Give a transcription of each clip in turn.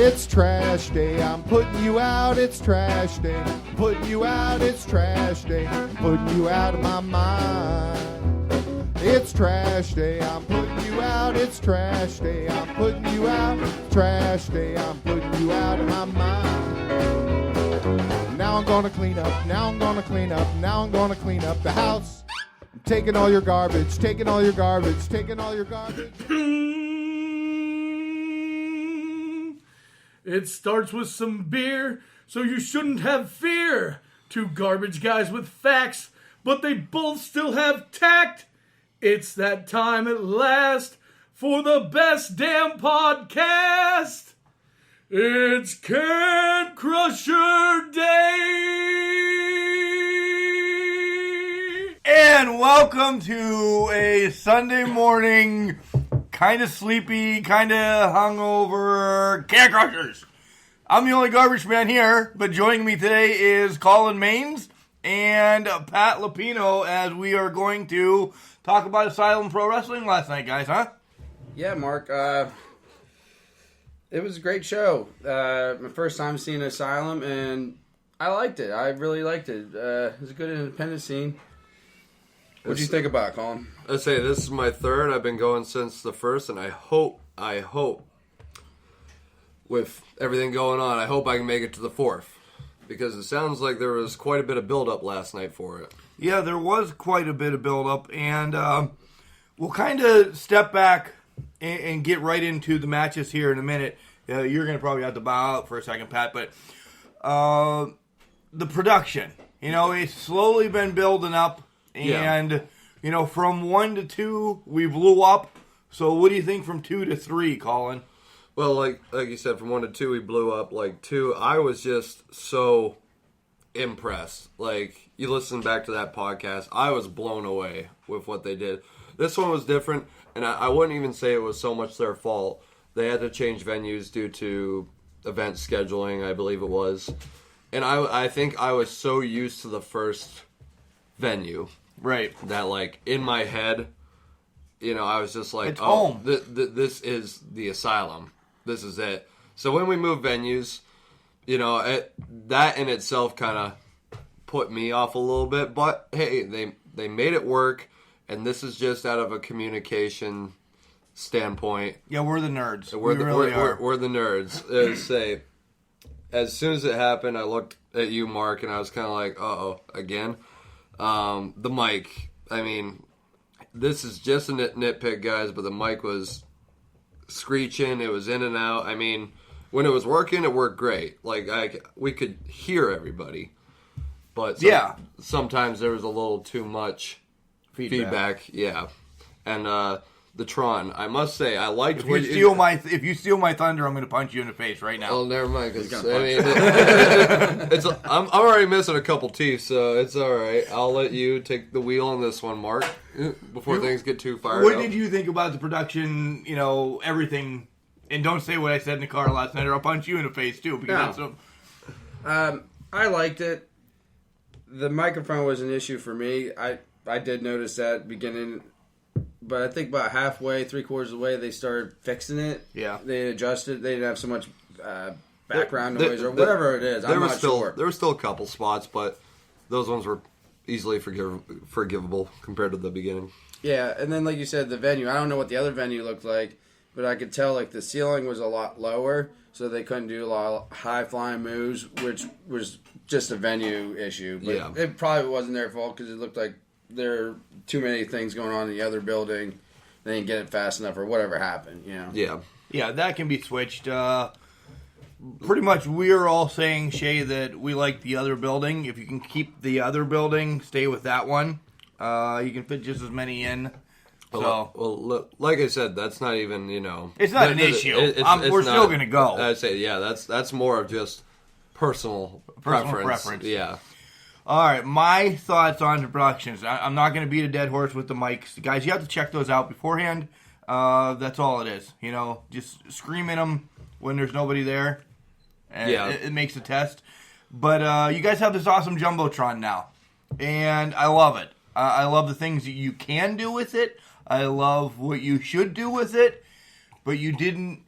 It's trash day, I'm putting you out, it's trash day. I'm putting you out, it's trash day. I'm putting you out of my mind. It's trash day, I'm putting you out, it's trash day. I'm putting you out, trash day. I'm putting you out of my mind. Now I'm gonna clean up, now I'm gonna clean up, now I'm gonna clean up the house. I'm taking all your garbage, taking all your garbage, taking all your garbage. It starts with some beer, so you shouldn't have fear. Two garbage guys with facts, but they both still have tact. It's that time at last for the best damn podcast. It's Can Crusher Day! And welcome to a Sunday morning, kind of sleepy, kind of hungover Can Crushers. I'm the only garbage man here, but joining me today is Colin Maines and Pat Lapino as we are going to talk about Asylum Pro Wrestling last night, guys, huh? Yeah, Mark. It was a great show. My first time seeing Asylum, and I liked it. I really liked it. It was a good independent scene. What do you think about it, Colin? I'd say this is my third. I've been going since the first, and I hope, with everything going on, I hope I can make it to the fourth. Because it sounds like there was quite a bit of build-up last night for it. Yeah, there was quite a bit of build-up, and we'll kind of step back and get right into the matches here in a minute. You're going to probably have to bow out for a second, Pat, but the production, it's slowly been building up, and, from 1 to 2, we blew up. So what do you think from 2 to 3, Colin? Well, like you said, from 1 to 2, we blew up. 2, I was just so impressed. You listen back to that podcast, I was blown away with what they did. This one was different, and I wouldn't even say it was so much their fault. They had to change venues due to event scheduling, I believe it was. And I think I was so used to the first venue. Right. That, in my head, I was just like, it's home. This is the Asylum. This is it. So when we moved venues, that in itself kind of put me off a little bit. But, hey, they made it work, and this is just out of a communication standpoint. Yeah, we're the nerds. We're the nerds. As soon as it happened, I looked at you, Mark, and I was kind of like, uh-oh, again. The mic, this is just a nitpick, guys, but the mic was screeching. It was in and out. When it was working, it worked great. We could hear everybody. But sometimes there was a little too much feedback. Yeah. And the Tron, I must say, I liked if you steal my thunder, I'm going to punch you in the face right now. Oh, never mind. I'm already missing a couple teeth, so it's all right. I'll let you take the wheel on this one, Mark, before things get too fired up. What did you think about the production? Everything. And don't say what I said in the car last night, or I'll punch you in the face too. Because I liked it. The microphone was an issue for me. I did notice that beginning. But I think about halfway, 3/4 of the way, they started fixing it. Yeah. They adjusted. They didn't have so much background noise or whatever it is. I'm not sure. There were still a couple spots, but those ones were easily forgivable compared to the beginning. Yeah, and then like you said, the venue. I don't know what the other venue looked like, but I could tell the ceiling was a lot lower, so they couldn't do a lot of high-flying moves, which was just a venue issue. But it probably wasn't their fault because it looked like there are too many things going on in the other building. They didn't get it fast enough or whatever happened, Yeah. Yeah, that can be switched. Pretty much we are all saying, Shay, that we like the other building. If you can keep the other building, stay with that one. You can fit just as many in. Well, like I said, that's not even, It's not an issue. We're still going to go. I'd say, that's more of just personal preference. Yeah. All right, my thoughts on the productions. I'm not going to beat a dead horse with the mics. Guys, you have to check those out beforehand. That's all it is. Just scream in them when there's nobody there. And it makes a test. But you guys have this awesome Jumbotron now. And I love it. I love the things that you can do with it. I love what you should do with it. But you didn't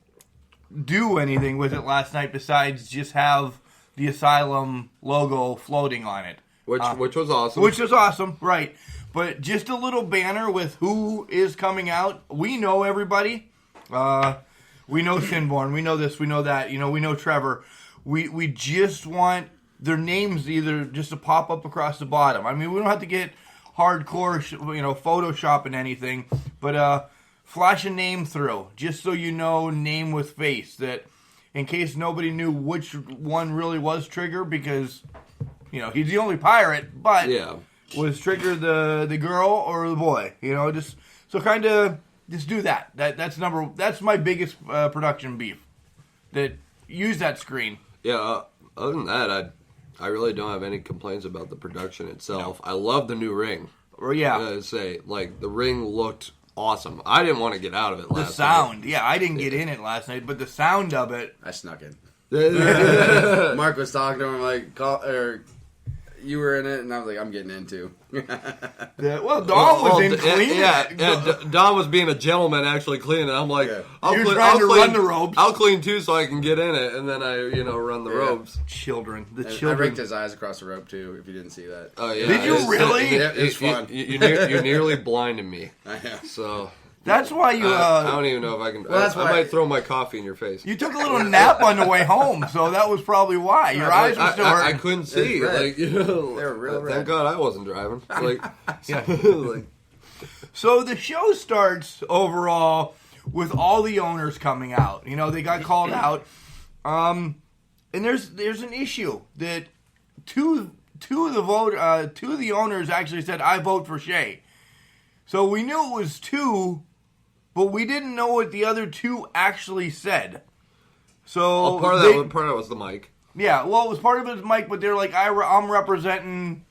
do anything with it last night besides just have the Asylum logo floating on it. Which was awesome. Which was awesome, right. But just a little banner with who is coming out. We know everybody. We know Sinborn. We know this. We know that. You know, we know Trevor. We just want their names either just to pop up across the bottom. I mean, we don't have to get hardcore, Photoshopping anything. But flash a name through, just so you know, name with face. That in case nobody knew which one really was Trigger, because, he's the only pirate, but... Yeah. Was Trigger the girl or the boy? Just so kind of just do that. That's my biggest production beef. That use that screen. Yeah. Other than that, I really don't have any complaints about the production itself. No. I love the new ring. Or yeah, I say the ring looked awesome. I didn't want to get out of it last night. The sound, yeah, I didn't get in it last night, but the sound of it, I snuck in. Yeah. Mark was talking to him you were in it, and I was like, I'm getting in too. Don was in cleaning. Yeah, Don was being a gentleman, actually cleaning it. I'm like, You're I'll trying to clean, run the ropes. I'll clean too, so I can get in it, and then I, run the ropes. Children. I raked his eyes across the rope too. If you didn't see that. Oh yeah. Did you really? It was fun. You nearly blinded me. I know. So. That's why you. I don't even know if I can. Well, I might throw my coffee in your face. You took a little nap on the way home, so that was probably why your eyes were still hurting. I couldn't see. They were real red. Thank God I wasn't driving. So the show starts overall with all the owners coming out. They got called out, and there's an issue that two of the owners actually said, "I vote for Shay." So we knew it was two, but we didn't know what the other two actually said. So part of that was the mic. Yeah, well, it was part of it was Mike, but they're like, I'm representing,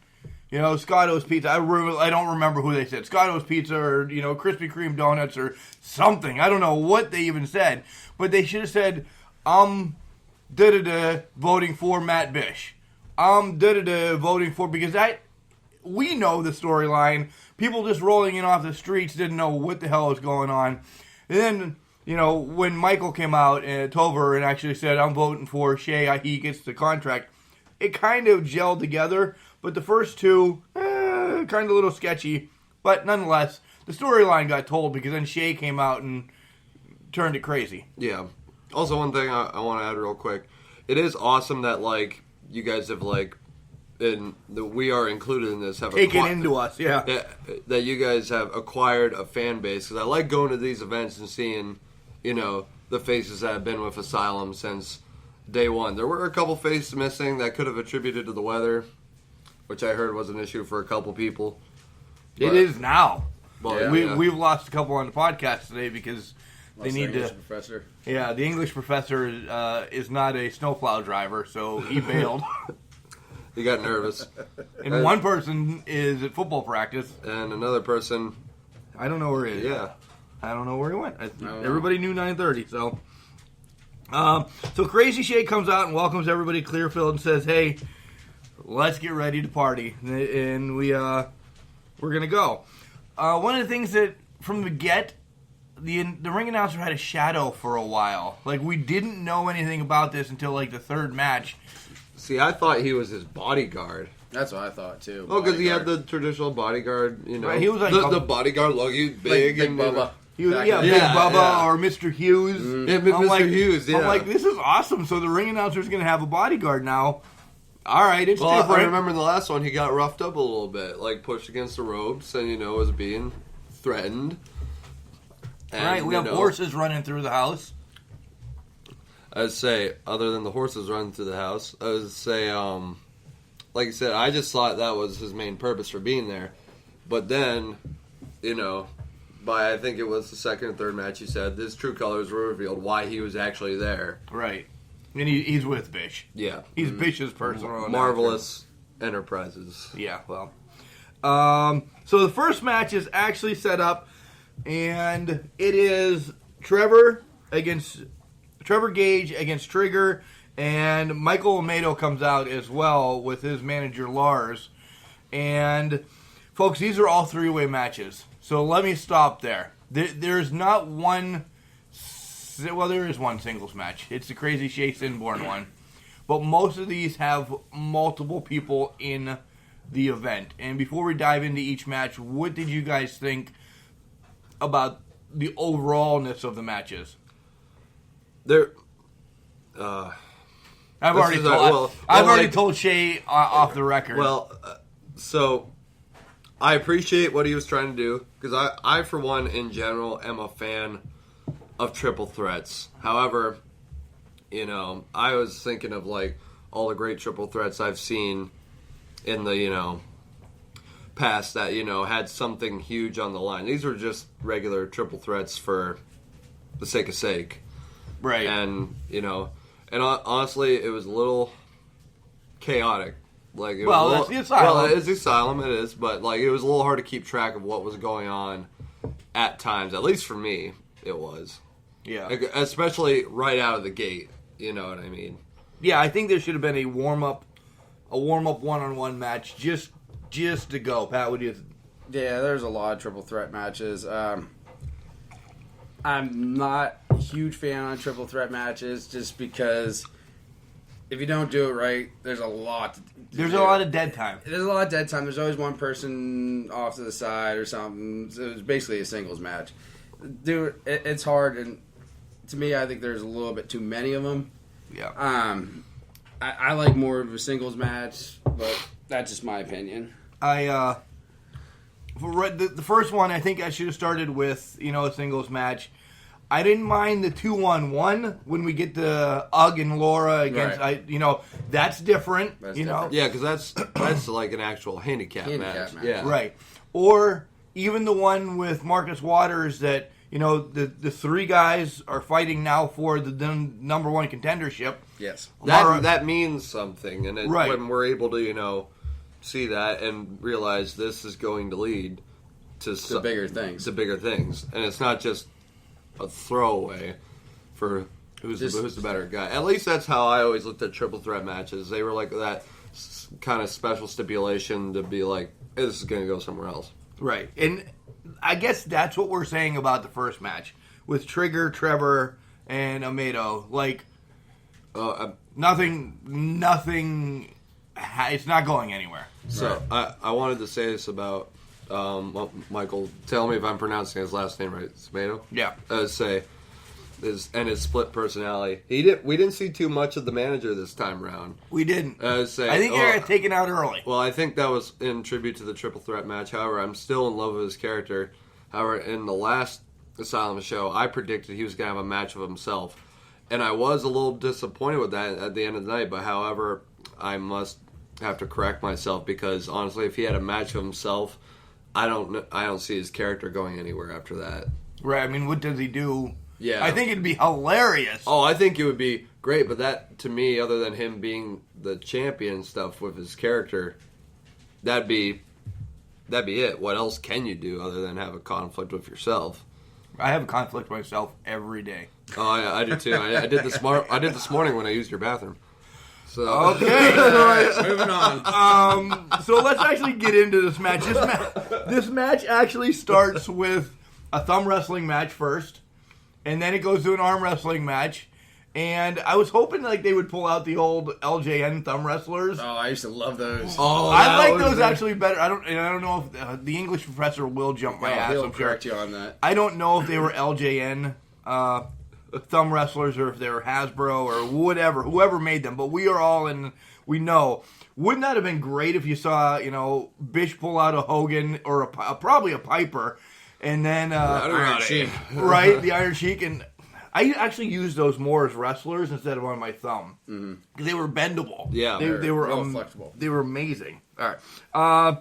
Scotto's Pizza. I don't remember who they said. Scotto's Pizza or, Krispy Kreme Donuts or something. I don't know what they even said. But they should have said, I'm voting for Matt Bish. I'm voting for, because we know the storyline. People just rolling in off the streets didn't know what the hell was going on. And then, when Michael came out and Tover and actually said, I'm voting for Shay, he gets the contract, it kind of gelled together. But the first two, kind of a little sketchy. But nonetheless, the storyline got told because then Shay came out and turned it crazy. Yeah. Also, one thing I want to add real quick. It is awesome that, you guys have, and we are included in this, have taken into us, yeah. That you guys have acquired a fan base. Because I like going to these events and seeing, the faces that have been with Asylum since day one. There were a couple faces missing that could have attributed to the weather, which I heard was an issue for a couple people. It is now. Well, we've lost a couple on the podcast today because they need the English to. Professor. Yeah, the English professor is not a snowplow driver, so he bailed. He got nervous. And one person is at football practice. And another person... I don't know where he is. Yeah. I don't know where he went. Everybody knew 9:30, so... So Crazy Shay comes out and welcomes everybody to Clearfield and says, hey, let's get ready to party. And we're going to go. One of the things that, from the get, the ring announcer had a shadow for a while. We didn't know anything about this until, the third match. See, I thought he was his bodyguard. That's what I thought too. Oh, because he had the traditional bodyguard, Right, he was the bodyguard look. He was big Big and Bubba. He was, Back Big in the- Bubba or Mr. Hughes. Yeah, Mr. Hughes, yeah. I'm like, this is awesome. So the ring announcer's going to have a bodyguard now. All right, it's different. I remember in the last one, he got roughed up a little bit, pushed against the ropes and, was being threatened. And, right, we have horses running through the house. I'd say, other than the horses running through the house, I would say, like I said, I just thought that was his main purpose for being there. But then, by I think it was the second or third match, he said his true colors were revealed, why he was actually there. Right. And he's with Bish. Yeah. He's Bish's personal Marvelous Enterprises. Yeah, well. So the first match is actually set up, and it is Trevor Gage against Trigger, and Michael Amato comes out as well with his manager Lars. And, folks, these are all three-way matches. So let me stop there. There's not one well, there is one singles match. It's the Crazy Shea Sinborn one. But most of these have multiple people in the event. And before we dive into each match, what did you guys think about the overallness of the matches? There. I've already told Shea off the record. Well, so I appreciate what he was trying to do because I, for one, in general, am a fan of triple threats. However, I was thinking of like all the great triple threats I've seen in the past that had something huge on the line. These were just regular triple threats for the sake, right? And honestly, it was a little chaotic. Like it well, was that's the Asylum. Well, it's the Asylum, it is, but like it was a little hard to keep track of what was going on at times. At least for me, it was. Yeah. Like, especially right out of the gate. You know what I mean? Yeah, I think there should have been a warm up one-on-one match just to go. Pat, what do you? Yeah, there's a lot of triple threat matches. I'm not a huge fan of triple threat matches just because if you don't do it right, there's a lot. There's a lot of dead time. There's a lot of dead time. There's always one person off to the side or something. So it's basically a singles match. Dude, it's hard, and to me, I think there's a little bit too many of them. Yeah. I like more of a singles match, but that's just my opinion. The first one, I think I should have started with, a singles match. I didn't mind the 2-on-1 when we get the Ugg and Laura against, right. That's different. That's you know, different. Yeah, because that's like an actual handicap match. match. Yeah, right. Or even the one with Marcus Waters that the three guys are fighting now for the number one contendership. Yes. That means something, and right. when we're able to see that and realize this is going to lead to bigger things. To bigger things, and it's not just a throwaway for who's the better guy. At least that's how I always looked at triple threat matches. They were like that kind of special stipulation to be like, hey, this is going to go somewhere else. Right. And I guess that's what we're saying about the first match with Trigger, Trevor, and Amado. Like, nothing. It's not going anywhere. So I wanted to say this about Michael. Tell me if I'm pronouncing his last name right. Smato? Yeah. His split personality. We didn't see too much of the manager this time around. We didn't. I think he got taken out early. Well, I think that was in tribute to the triple threat match. However, I'm still in love with his character. However, in the last Asylum show, I predicted he was going to have a match of himself. And I was a little disappointed with that at the end of the night. But however, I must have to correct myself because honestly, if he had a match of himself, I don't see his character going anywhere after that. Right. I mean, what does he do? Yeah. I think it'd be hilarious. Oh, I think it would be great, but that, to me, other than him being the champion and stuff with his character, that'd be it. What else can you do other than have a conflict with yourself? I have a conflict with myself every day. Oh, yeah, I do too. I did this morning when I used your bathroom. So okay, Moving on. So let's actually get into this match. This match actually starts with a thumb wrestling match first, and then it goes to an arm wrestling match. And I was hoping like they would pull out the old LJN thumb wrestlers. Oh, I used to love those. Oh, I like those actually better. I don't know if the English professor will jump my ass. He'll I'm sure. correct you on that. I don't know if they were LJN thumb wrestlers or if they were Hasbro or whatever, whoever made them. But we are all in. We know. Wouldn't that have been great if you saw Bish pull out a Hogan or probably a Piper, and then Iron Sheik. right, the Iron Sheik, and I actually used those more as wrestlers instead of on my thumb because they were bendable. Yeah, they were real flexible. They were amazing. All right.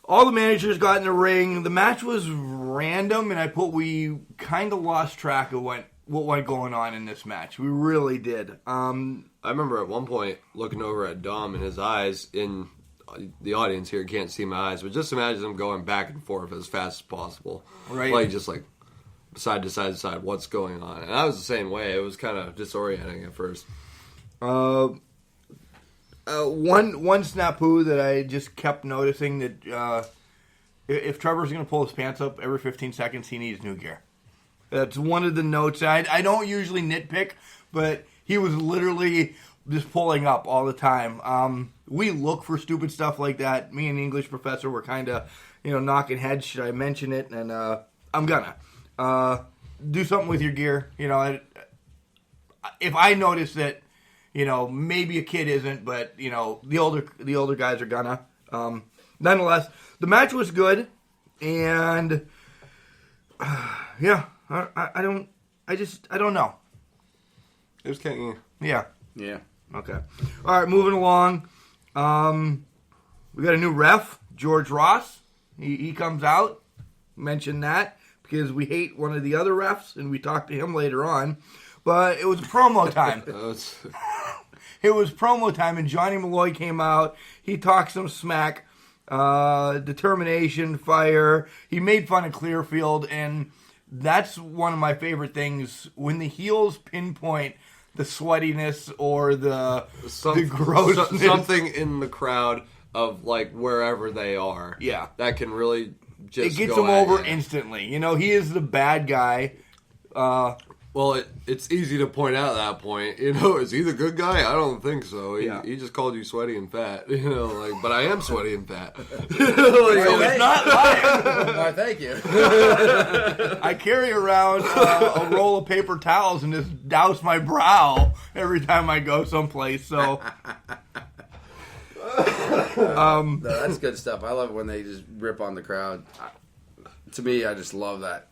All the managers got in the ring. The match was random, and we kind of lost track of what went going on in this match. We really did. I remember at one point looking over at Dom and his eyes in the audience here can't see my eyes, but just imagine them going back and forth as fast as possible. Right. Like just like side to side to side, what's going on? And I was the same way. It was kind of disorienting at first. One snafu that I just kept noticing that if Trevor's going to pull his pants up every 15 seconds, he needs new gear. That's one of the notes. I don't usually nitpick, but he was literally just pulling up all the time. We look for stupid stuff like that. Me and the English professor were kind of, knocking heads. Should I mention it? And I'm gonna do something with your gear. If I notice that, maybe a kid isn't, but the older guys are gonna. Nonetheless, the match was good, and yeah, I don't know. It was kind of, Yeah. Yeah. Okay. All right, moving along. We got a new ref, George Ross. He comes out. Mention that because we hate one of the other refs, and we talked to him later on. But it was promo time. It was promo time, and Johnny Malloy came out. He talked some smack, determination, fire. He made fun of Clearfield, and that's one of my favorite things when the heels pinpoint the sweatiness or the grossness. Something in the crowd of like wherever they are. Yeah. That can really just it gets go him at over you. instantly. He is the bad guy. Well, it's easy to point out at that point. Is he the good guy? I don't think so. He just called you sweaty and fat. But I am sweaty and fat. It's not lying. Why, thank you. I carry around a roll of paper towels and just douse my brow every time I go someplace. So, No, that's good stuff. I love it when they just rip on the crowd. To me, I just love that.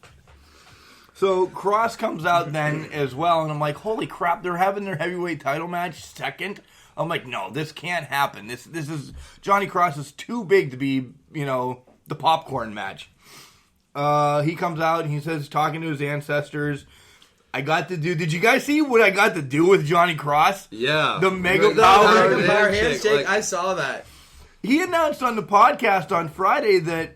So Cross comes out then as well, and I'm like, holy crap, they're having their heavyweight title match second. I'm like, no, this can't happen. This is Johnny Cross is too big to be, the popcorn match. He comes out and he says, talking to his ancestors, did you guys see what I got to do with Johnny Cross? Yeah. The Mega The Power. Mega Power handshake, handshake, I saw that. He announced on the podcast on Friday that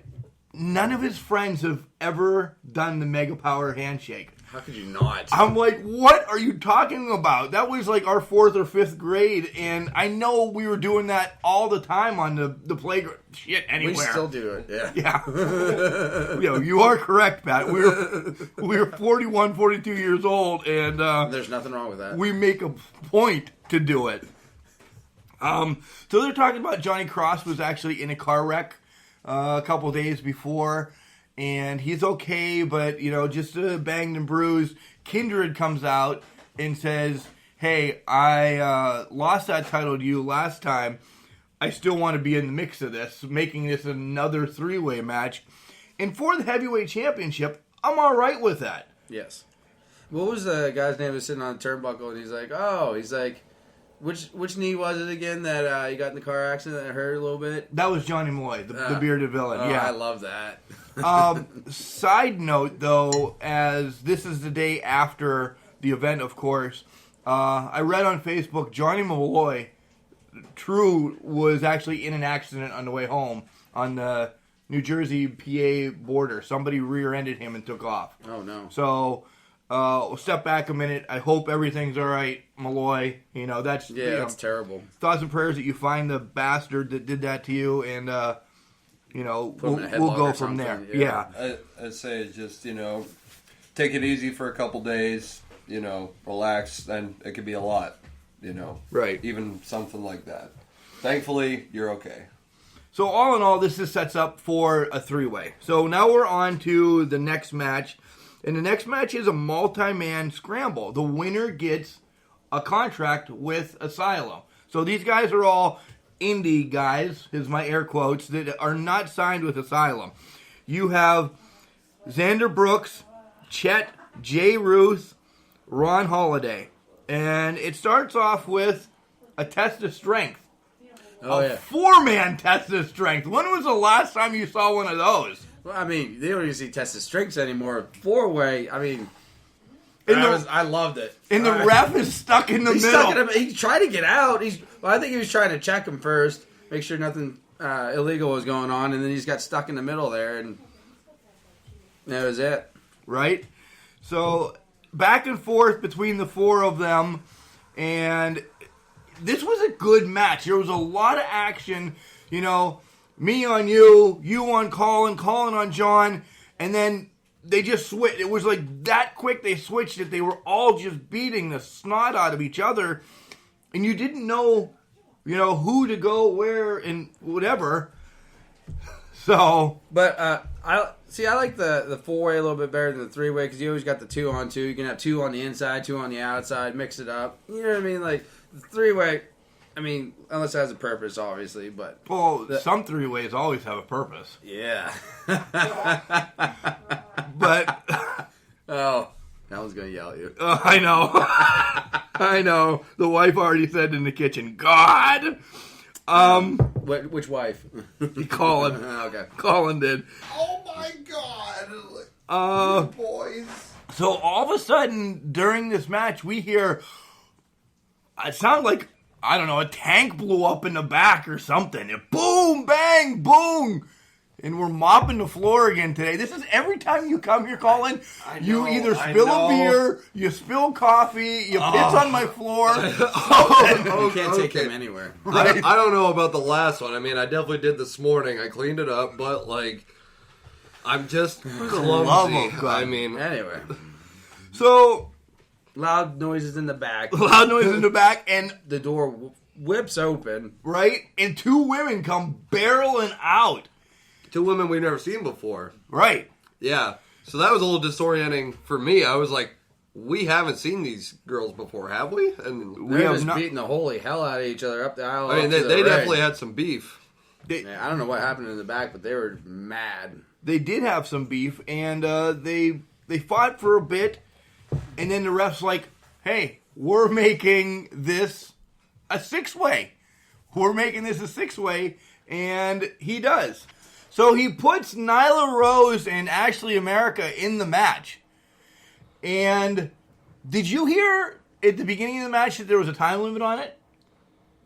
none of his friends have ever done the Mega Power handshake. How could you not? I'm like, what are you talking about? That was like our 4th or 5th grade, and I know we were doing that all the time on the playground. Shit, anywhere. We still do it, yeah. Yeah. You are correct, Pat. We're 41, 42 years old, and There's nothing wrong with that. we make a point to do it. So they're talking about Johnny Cross was actually in a car wreck a couple days before, and he's okay, but, just banged and bruised. Kindred comes out and says, hey, I lost that title to you last time. I still want to be in the mix of this, making this another 3-way match. And for the heavyweight championship, I'm all right with that. Yes. What was the guy's name that was sitting on the turnbuckle, and he's like, which knee was it again that he got in the car accident that hurt a little bit? That was Johnny Malloy, the bearded villain. Yeah, I love that. Side note, though, as this is the day after the event, of course, I read on Facebook Johnny Malloy, True, was actually in an accident on the way home on the New Jersey PA border. Somebody rear-ended him and took off. Oh, no. So, we'll step back a minute. I hope everything's all right, Malloy. That's That's terrible. thoughts and prayers that you find the bastard that did that to you, and him in a we'll headlock go or from there. something, Yeah. I'd say just, take it easy for a couple days, relax, and it could be a lot, Right. Even something like that. Thankfully, you're okay. So all in all, this just sets up for a 3-way. So now we're on to the next match, and the next match is a multi-man scramble. The winner gets a contract with Asylum. So these guys are all indie guys, is my air quotes, that are not signed with Asylum. You have Xander Brooks, Chet, Jay Ruth, Ron Holiday. And it starts off with a test of strength. Oh, a yeah. 4-man test of strength. When was the last time you saw one of those? Well, I mean, they don't even see tested strengths anymore. 4-way, I mean, And I loved it. And the ref is stuck in the He's middle. stuck in him. He tried to get out. I think he was trying to check him first, make sure nothing illegal was going on, and then he's got stuck in the middle there, and that was it. Right? So, back and forth between the 4 of them, and this was a good match. There was a lot of action, me on you, you on Colin, Colin on John, and then they just switched. It was like that quick they switched it. They were all just beating the snot out of each other. And you didn't know, who to go where and whatever. So. But I like the 4-way a little bit better than the 3-way because you always got the 2-on-2. You can have 2 on the inside, 2 on the outside, mix it up. You know what I mean? Like the 3-way, unless it has a purpose, obviously. But Some 3-ways always have a purpose. yeah. But Oh, that one's gonna yell at you. I know. I know. The wife already said in the kitchen, God. Which wife? Colin. Okay. Colin did. Oh my God. Boys. So all of a sudden, during this match, we hear, it sounded like, I don't know, a tank blew up in the back or something. It boom, bang, boom. And we're mopping the floor again today. This is every time you come here, Colin, you either spill a beer, you spill coffee, you piss on my floor. You can't take him anywhere. I don't know about the last one. I definitely did this morning. I cleaned it up, but I'm just clumsy. Anyway. So, Loud noises in the back. loud noise in the back, and The door whips open. right, and 2 women come barreling out. 2 women we've never seen before. Right. Yeah. So that was a little disorienting for me. I was like, we haven't seen these girls before, have we? And They're have just not- beating the holy hell out of each other up the aisle. they up to the definitely ring. had some beef. Yeah, I don't know what happened in the back, but they were mad. They did have some beef, and they fought for a bit, and then the ref's like, hey, we're making this a 6-way. We're making this a 6-way, and he does. So he puts Nyla Rose and Ashley America in the match. And did you hear at the beginning of the match that there was a time limit on it?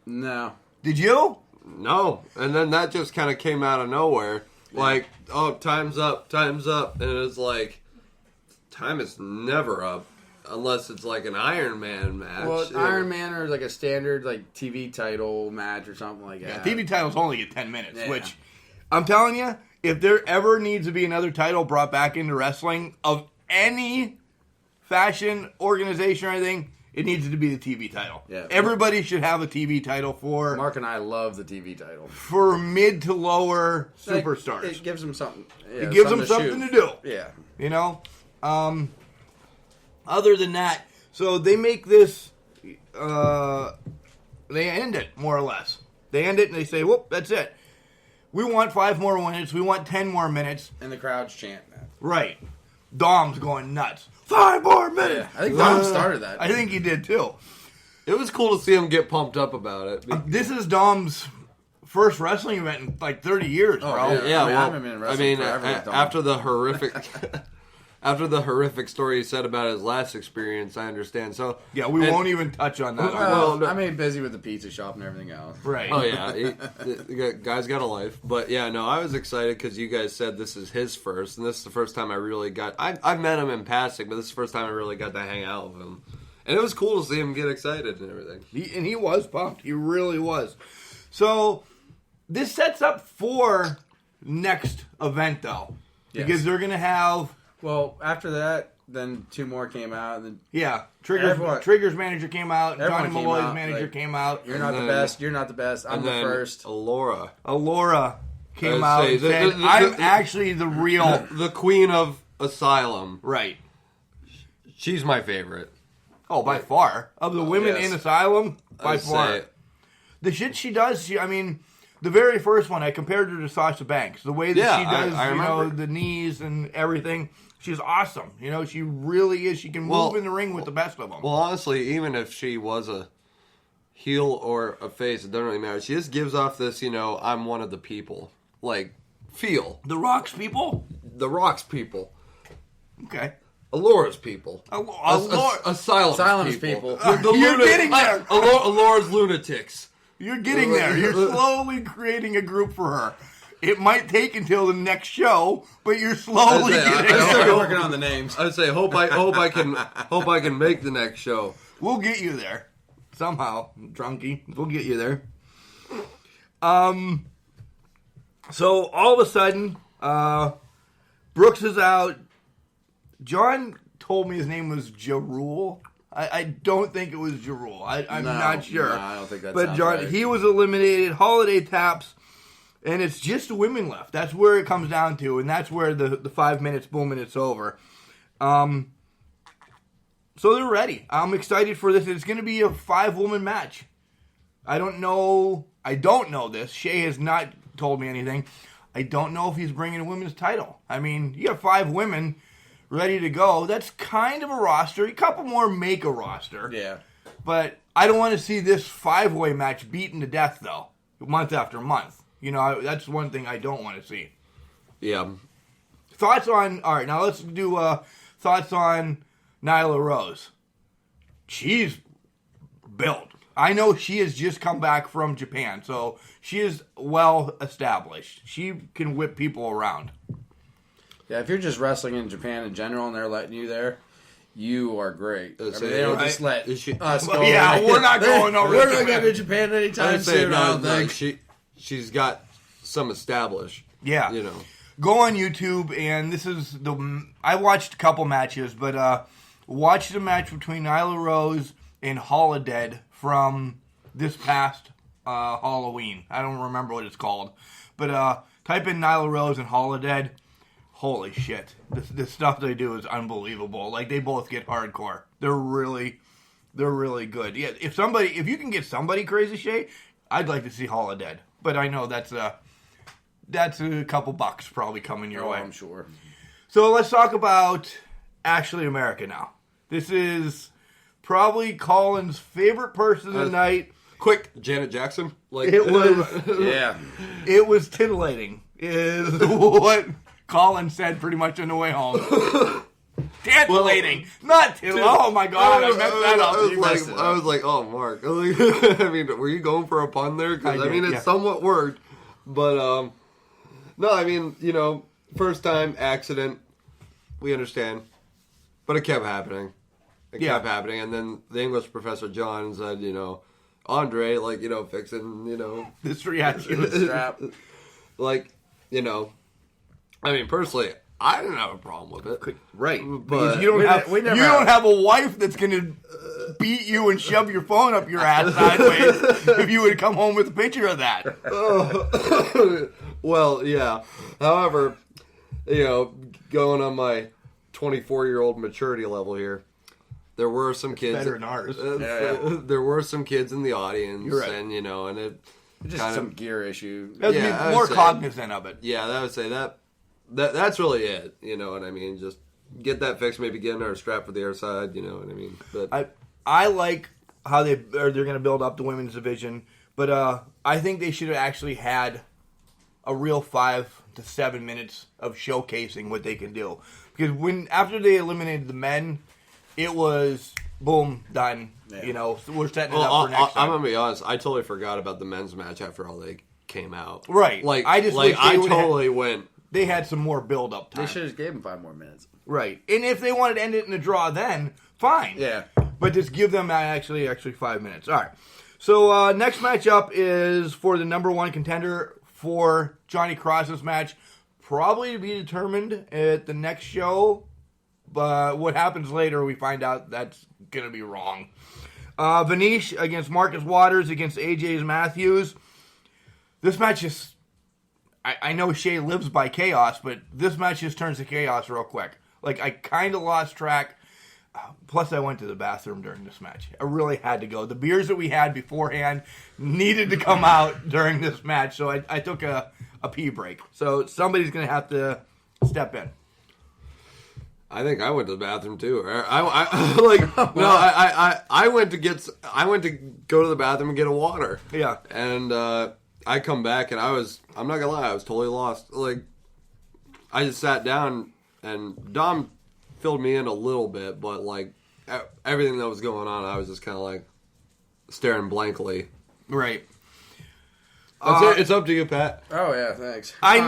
No. Did you? No. And then that just kind of came out of nowhere. Like, oh, time's up. And it's like, time is never up. Unless it's like an Iron Man match. Well, Iron Man or like a standard TV title match or something like that. TV titles only get 10 minutes, Yeah. which I'm telling you, if there ever needs to be another title brought back into wrestling of any fashion, organization, or anything, it needs to be the TV title. Yeah. Everybody should have a TV title for Mark and I love the TV title. mid to lower superstars. It gives them something. It gives them something to do. Yeah. Other than that, so they make this, they end it, more or less. They end it and they say, whoop, that's it. We want 5 more minutes. We want 10 more minutes. And the crowd's chanting that. Right. Dom's going nuts. 5 more minutes. Yeah, I think Dom started that. I think he did too. It was cool to see him get pumped up about it. This is Dom's first wrestling event in like 30 years, bro. yeah. Yeah, I well, haven't been in wrestling forever with Dom. after the horrific story he said about his last experience, I understand. So Yeah, we won't even touch on that. Well, no. I mean, busy with the pizza shop and everything else. Right. oh yeah, the guy's got a life. But yeah, no, I was excited because you guys said this is his first, and this is the first time I really got. I've met him in passing, but this is the first time I really got to hang out with him, and it was cool to see him get excited and everything. He was pumped. He really was. So this sets up for next event, though. Yes. Because they're going to have... Well, after that, then 2 more came out. And then Yeah, Everyone- Trigger's manager came out. Everyone Johnny came Malloy's out, manager like, came out. you're not And the then- best. You're not the best. I'm And the then first. Alora, Alora came I out say, and the- said, the- I'm the- actually the real... the queen of Asylum. Right. She's my favorite. Oh, by far. Of the women yes. in Asylum, by I'd far. say- The shit she does, the very first one, I compared her to Sasha Banks. The way that Yeah, she does, I remember. the knees and everything, she's awesome. She really is. She can move in the ring with the best of them. Well, honestly, even if she was a heel or a face, it doesn't really matter. She just gives off this, I'm one of the people, feel. The Rock's people? The Rock's people. Okay. Alora's people. Alora, Asylum's people. You're getting there. Alora's lunatics. You're getting there. You're slowly creating a group for her. It might take until the next show, but you're slowly I say, getting I I'm say, there. still working on the names. I'd say hope I can make the next show. We'll get you there. Somehow. Drunky. We'll get you there. So all of a sudden, Brooks is out. John told me his name was Jarul. I don't think it was Jarul. I'm not sure. No, I don't think that's But John, right. he was eliminated. Holiday taps, and it's just the women left. That's where it comes down to, and that's where the 5 minutes, boom, and it's over. So they're ready. I'm excited for this. It's going to be a 5-woman match. I don't know this. Shay has not told me anything. I don't know if he's bringing a women's title. I mean, you have 5 women ready to go. That's kind of a roster. A couple more make a roster. Yeah. But I don't want to see this 5-way match beaten to death, though, month after month. You know, that's one thing I don't want to see. Yeah. Thoughts on... All right, now let's do thoughts on Nyla Rose. She's built. I know she has just come back from Japan, so she is well established. She can whip people around. Yeah, if you're just wrestling in Japan in general and they're letting you there, you are great. I mean, That's they don't right. just let Is she- us Well, go. yeah, over. we're not going over We're to not Japan. going to Japan anytime I'd say soon. I don't no, think. she's got some established. Yeah. You know. Go on YouTube, and this is I watched a couple matches, but watched the match between Nyla Rose and Holodead from this past Halloween. I don't remember what it's called. But type in Nyla Rose and Holodead. Holy shit. The stuff they do is unbelievable. Like, they both get hardcore. They're really good. Yeah, if you can get somebody crazy, Shay, I'd like to see Holodead. But I know that's a couple bucks probably coming your way. I'm sure. So let's talk about Ashley America now. This is probably Colin's favorite person tonight. Quick, Janet Jackson. Like It was Yeah. it was titillating, is what Colin said pretty much on the way home. Titillating, not titillating. Oh my god, I messed that up. I was like, oh, Mark. I mean, were you going for a pun there? Because I I mean, did, it yeah. somewhat worked, but no, I mean, you know, first time accident, we understand, but it kept happening. It Yeah. kept happening, and then the English professor John said, you know, Andre, like, you know, fixing, you know, This reaction. Strap. like, you know, I mean, personally, I didn't have a problem with it. Right, But because you never don't have a wife that's gonna beat you and shove your phone up your ass sideways if you would come home with a picture of that. Well, yeah. However, you know, going on my 24-year-old maturity level here, there were some kids. better than ours. There were some kids in the audience, You're right. and you know, and it Just kind some of, gear issue. Let's Yeah, I be more would say- cognizant of it. yeah, I would say that's really it. You know what I mean? Just get that fixed, maybe get another strap for the air side. You know what I mean? But I like how they're going to build up the women's division, but I think they should have actually had a real 5 to 7 minutes of showcasing what they can do. Because after they eliminated the men, it was boom, done. Yeah. You know, so we're setting it well, up for next I'm time. gonna be honest. I totally forgot about the men's match after all they came out. Right. Like I just wish they I would've totally went. They had some more build up time. They should have just gave him 5 more minutes. Right. And if they wanted to end it in a draw then, fine. Yeah. But just give them actually 5 minutes. All right. So next matchup is for the number 1 contender for Johnny Cross's match. Probably to be determined at the next show. But what happens later, we find out that's going to be wrong. Vanish against Marcus Waters against AJ Matthews. This match is... I know Shay lives by chaos, but this match just turns to chaos real quick. Like, I kind of lost track. Plus, I went to the bathroom during this match. I really had to go. The beers that we had beforehand needed to come out during this match, so I took a pee break. So somebody's going to have to step in. I think I went to the bathroom too. I went to go to the bathroom and get a water. Yeah. And I come back and I'm not gonna lie, I was totally lost. Like, I just sat down and Dom filled me in a little bit, but like everything that was going on, I was just kind of like staring blankly. Right. That's it. It's up to you, Pat. Oh, yeah, thanks. I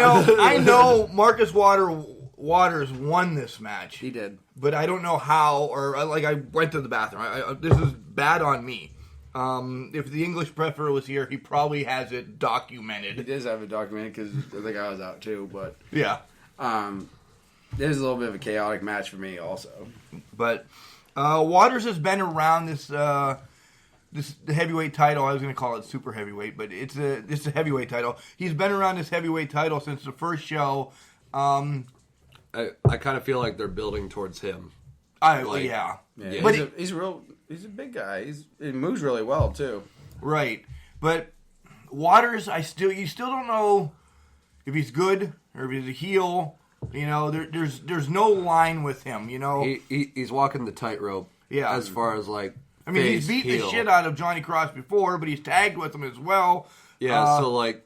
know Marcus Waters won this match. He did. But I don't know how, or I went to the bathroom. This is bad on me. If the English professor was here, he probably has it He documented. does have it documented because I think I was out too, but... Yeah. It was a little bit of a chaotic match for me, also. But Waters has been around this heavyweight title. I was going to call it super heavyweight, but it's a heavyweight title. He's been around this heavyweight title since the first show. I kind of feel like they're building towards him. Yeah. Yeah, But he's a big guy. He moves really well too. right. But Waters, you still don't know if he's good or if he's a heel. You know, there's no line with him. You know, He's walking the tightrope. Yeah. As far as like, I mean, he's face, beat the heel. shit out of Johnny Cross before, but he's tagged with him as well. Yeah. So like,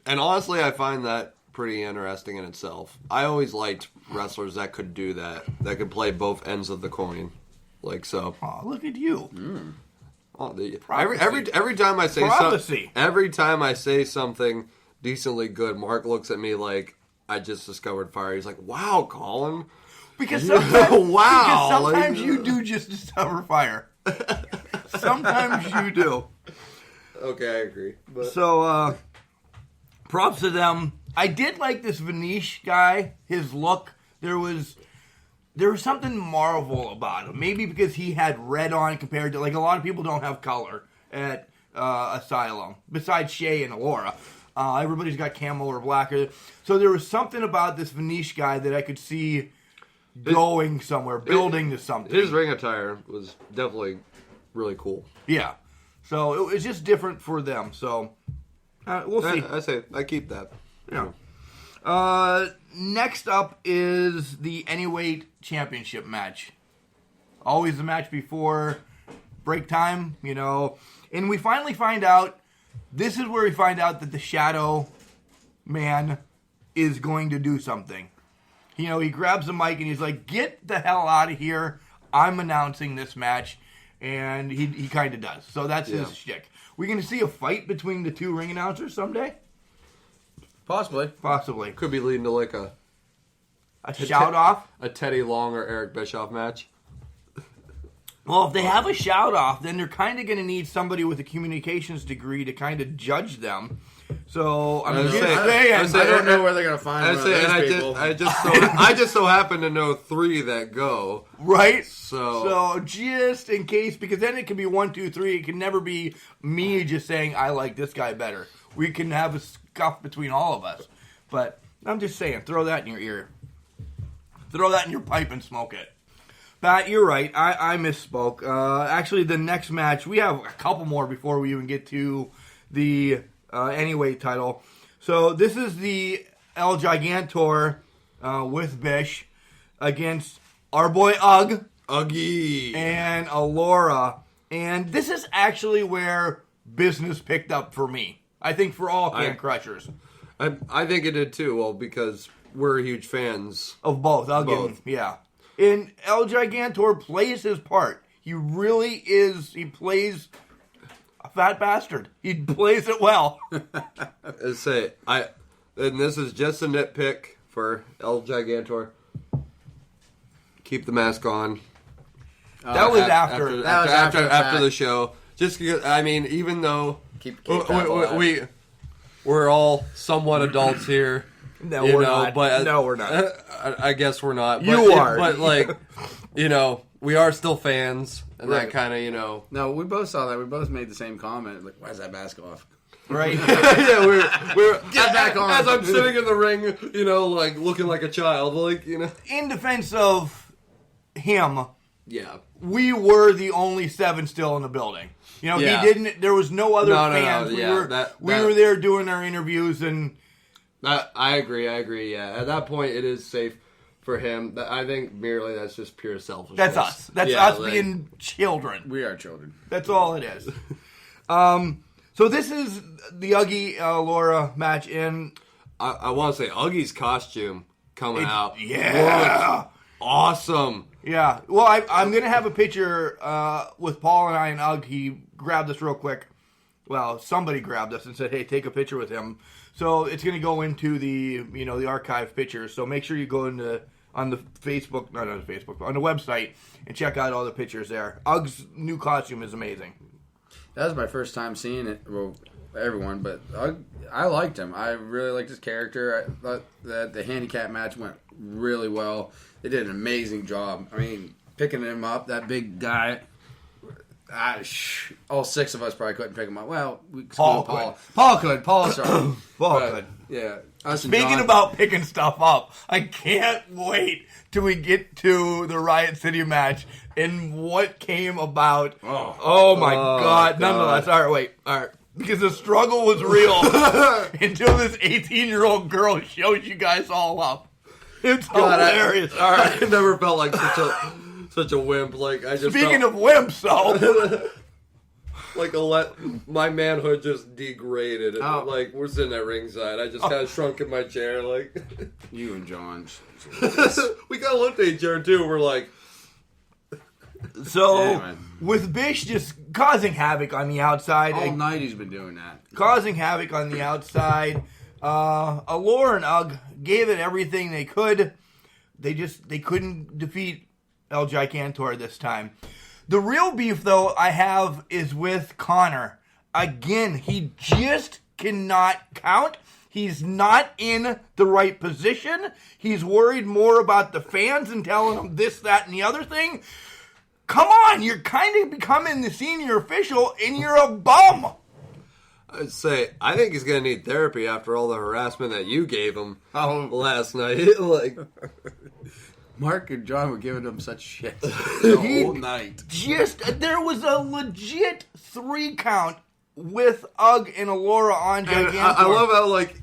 and honestly, I find that pretty interesting in itself. I always liked wrestlers that could do that could play both ends of the coin, like so. Oh, look at you. Oh, Prophecy. every time I say Prophecy. every time I say something decently good, Mark looks at me like I just discovered fire. He's like, "Wow, Colin." Because sometimes, Wow, because sometimes like- you do just discover fire. Sometimes you do. Okay, I agree. But So, props to them. I did like this Vanish guy. His look. There was something Marvel about him. Maybe because he had red on compared to, like, a lot of people don't have color at Asylum. Besides Shay and Alora. Everybody's got camo or black. So there was something about this Vanish guy that I could see going somewhere, building to something. his ring attire was definitely really cool. Yeah. So it was just different for them. So we'll see. I say I keep that. Yeah. Next up is the Anyweight Championship match. Always the match before break time, you know. And we finally find out, this is where we find out that the Shadow Man is going to do something. You know, he grabs the mic and he's like, "Get the hell out of here. I'm announcing this match." And he kind of does. So that's his shtick. We're going to see a fight between the two ring announcers someday? Possibly. Possibly. Could be leading to like a Shout off? Teddy Long or Eric Bischoff match. Well, if they have a shout off, then they're kind of going to need somebody with a communications degree to kind of judge them. So I'm just saying. I don't know where they're gonna find I one say, of and those people. I just so happen to know 3 that go. Right? So just in case, because then it can be 1, 2, 3. It can never be me just saying I like this guy better. We can have a scuff between all of us. But I'm just saying, throw that in your ear. Throw that in your pipe and smoke it. Pat, you're right. I misspoke. Actually, the next match, we have a couple more before we even get to the Anyweight title. So this is the El Gigantor with Bish against our boy Ugg Uggy. and Alora. And this is actually where business picked up for me. I think for all Can Crushers. I think it did too. Well, because we're huge fans. Of both. Both. Yeah. And El Gigantor plays his part. He really is. He plays a fat bastard. He plays it well. And this is just a nitpick for El Gigantor. Keep the mask on. That was after. After the show. Just because, I mean, even though Keep that alive. we're all somewhat adults here. No, you we're know, not. But, No, we're not. I guess we're not. You are. But, like, you know, we are still fans. And Right. that kind of, you know. No, we both saw that. We both made the same comment. Like, why is that mask off? Right. Yeah, we're Get back on. As I'm sitting in the ring, you know, like, looking like a child. Like, you know. In defense of him, Yeah. we were the only 7 still in the building. You know, Yeah. he didn't. There was no other No, fans. yeah, we were there doing our interviews, and I agree. Yeah, at that point, it is safe for him. I think merely that's just pure selfishness. that's us. That's Yeah, us like- being children. We are children. That's all it is. So this is the Uggy Laura match, and I want to say Uggy's costume coming out. yeah. looked awesome. Yeah. Well, I'm going to have a picture with Paul and I and Ugg. He grabbed us real quick. Well, somebody grabbed us and said, "Hey, take a picture with him." So it's going to go into the the archive pictures. So make sure you go on the Facebook, not on the Facebook, but on the website and check out all the pictures there. Ugg's new costume is amazing. That was my first time seeing it. Well, everyone, but I liked him. I really liked his character. I thought that the handicap match went really well. They did an amazing job. I mean, picking him up, that big guy. All 6 of us probably couldn't pick him up. Well, Paul could. Paul, sorry. Paul But, could. Yeah. Us and Speaking John- about picking stuff up, I can't wait till we get to the Riot City match and what came about. Oh my God. Nonetheless, all right. Because the struggle was real until this 18-year-old girl shows you guys all up. It's hilarious. All right. I never felt like such a wimp. Like I just Speaking felt of wimps, though. like my manhood just degraded. Oh. Like we're sitting at ringside. I just kind of shrunk in my chair. Like You and John. we got looked at each other too. We're like, So, Yeah, man. with Bish just causing havoc on the outside, All night he's been doing that. causing havoc on the outside, Allure and Ugg gave it everything they could. They couldn't defeat El Gigantor this time. The real beef, though, I have is with Connor. Again, he just cannot count. He's not in the right position. He's worried more about the fans and telling them this, that, and the other thing. Come on, you're kind of becoming the senior official, and you're a bum. I'd say I think he's gonna need therapy after all the harassment that you gave him Oh. last night. Like Mark and John were giving him such shit the whole night. There was a legit 3 count with Ugg and Allura on and Gigantor. I love how like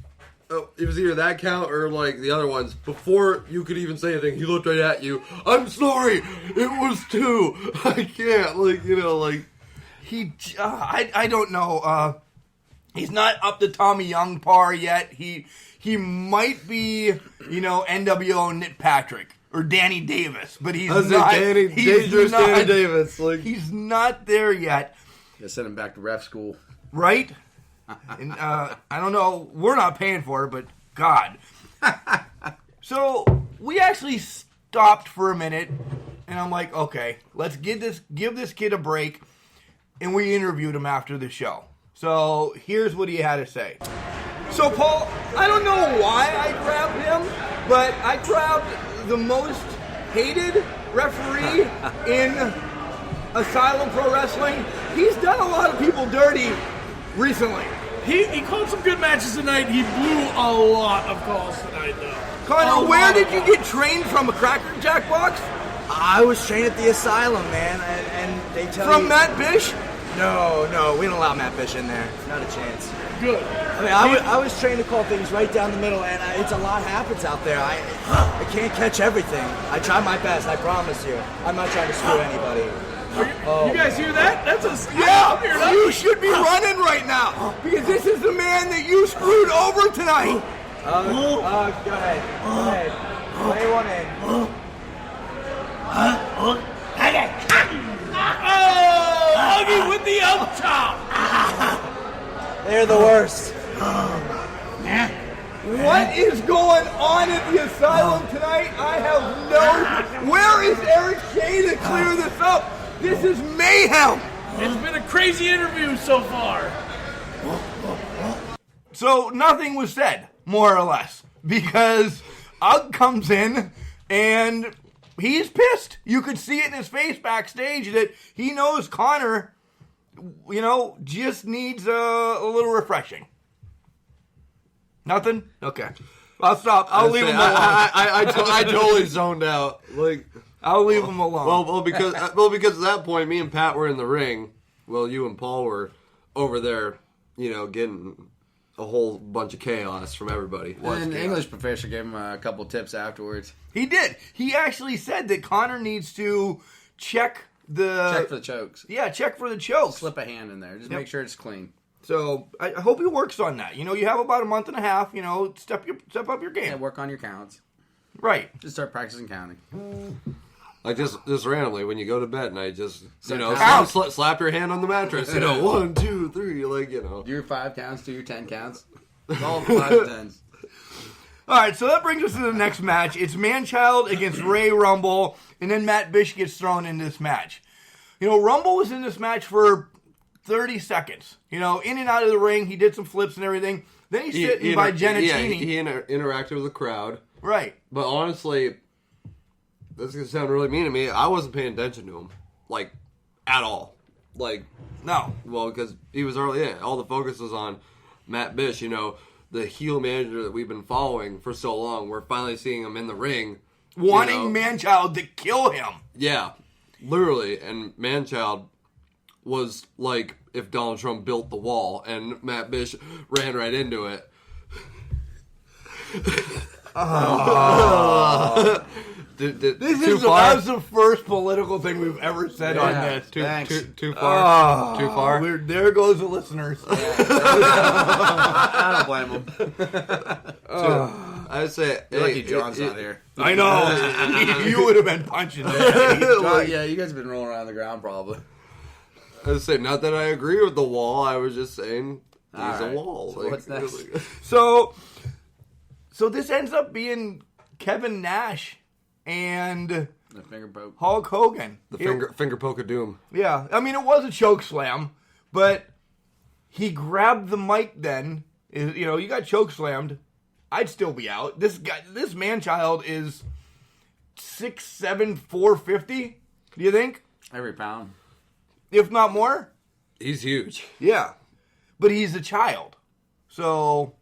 it was either that count or like the other ones. Before you could even say anything, he looked right at you. I'm sorry, it was 2. I can't like I don't know. He's not up to Tommy Young par yet. He might be, NWO Nick Patrick or Danny Davis, but he's not. Dangerous Danny Davis. Like He's not there yet, They sent him back to ref school. right? And, I don't know. We're not paying for it, but God. So we actually stopped for a minute, and I'm like, okay, let's give this kid a break, and we interviewed him after the show. So here's what he had to say. So Paul, I don't know why I grabbed him, but I grabbed the most hated referee in Asylum Pro Wrestling. He's done a lot of people dirty recently. He called some good matches tonight. He blew a lot of calls tonight, though. Connor, where did you get trained from? A Cracker Jack box? I was trained at the asylum, man, and they tell From you... Matt Bish? No, we don't allow Matt Fish in there. Not a chance. Good. I mean, I was trained to call things right down the middle, and it's a lot happens out there. I can't catch everything. I try my best, I promise you. I'm not trying to screw anybody. You guys hear that? That's a Yeah, you should be running right now because this is the man that you screwed over tonight. Go ahead. Lay one in. Oh, Huggy with the up top. They're the worst. What is going on at the asylum tonight? I have no... Where is Eric Shea to clear this up? This is mayhem. It's been a crazy interview so far. So nothing was said, more or less, because Ugg comes in and he's pissed. You could see it in his face backstage that he knows Connor, just needs a little refreshing. Nothing? Okay. I'll stop. I'll leave him alone. I totally zoned out. Like I'll leave him alone. because at that point, me and Pat were in the ring. Well, you and Paul were over there, getting a whole bunch of chaos from everybody. And the English professor gave him a couple tips afterwards. He did. He actually said that Connor needs to check Check for the chokes. Yeah, check for the chokes. Slip a hand in there. Just make sure it's clean. So I hope he works on that. You have about a month and a half. Step up your game. Yeah, work on your counts. Right. Just start practicing counting. Like just randomly when you go to bed at night, just count. slap your hand on the mattress. 1, 2, 3, Do your 5 counts, do your 10 counts. It's all 5 to 10s. All right, so that brings us to the next match. It's Manchild against Ray Rumble, and then Matt Bish gets thrown into this match. Rumble was in this match for 30 seconds. You know, in and out of the ring. He did some flips and everything. Then he's sitting by Genatini. He interacted with the crowd. Right. But honestly, this is going to sound really mean to me. I wasn't paying attention to him. Like, at all. Like, No. well, because he was early in. All the focus was on Matt Bish, you know, the heel manager that we've been following for so long. We're finally seeing him in the ring. Wanting Manchild to kill him. Yeah, literally. And Manchild was like if Donald Trump built the wall and Matt Bish ran right into it. That was the first political thing we've ever said on this. Too far. Too far. There goes the listeners. I don't blame him. I would say, Lucky John's not here. I know. You would have been punching him. John, yeah, you guys have been rolling around the ground probably. I would say, not that I agree with the wall. I was just saying he's All right. a wall. So what's next? So this ends up being Kevin Nash and The finger poke. Hulk Hogan. The finger poke of doom. Yeah, I mean, it was a choke slam, but he grabbed the mic then. You know, you got choke slammed. I'd still be out. This man-child is 6'7", 450, do you think? Every pound. If not more? He's huge. Yeah. But he's a child. So,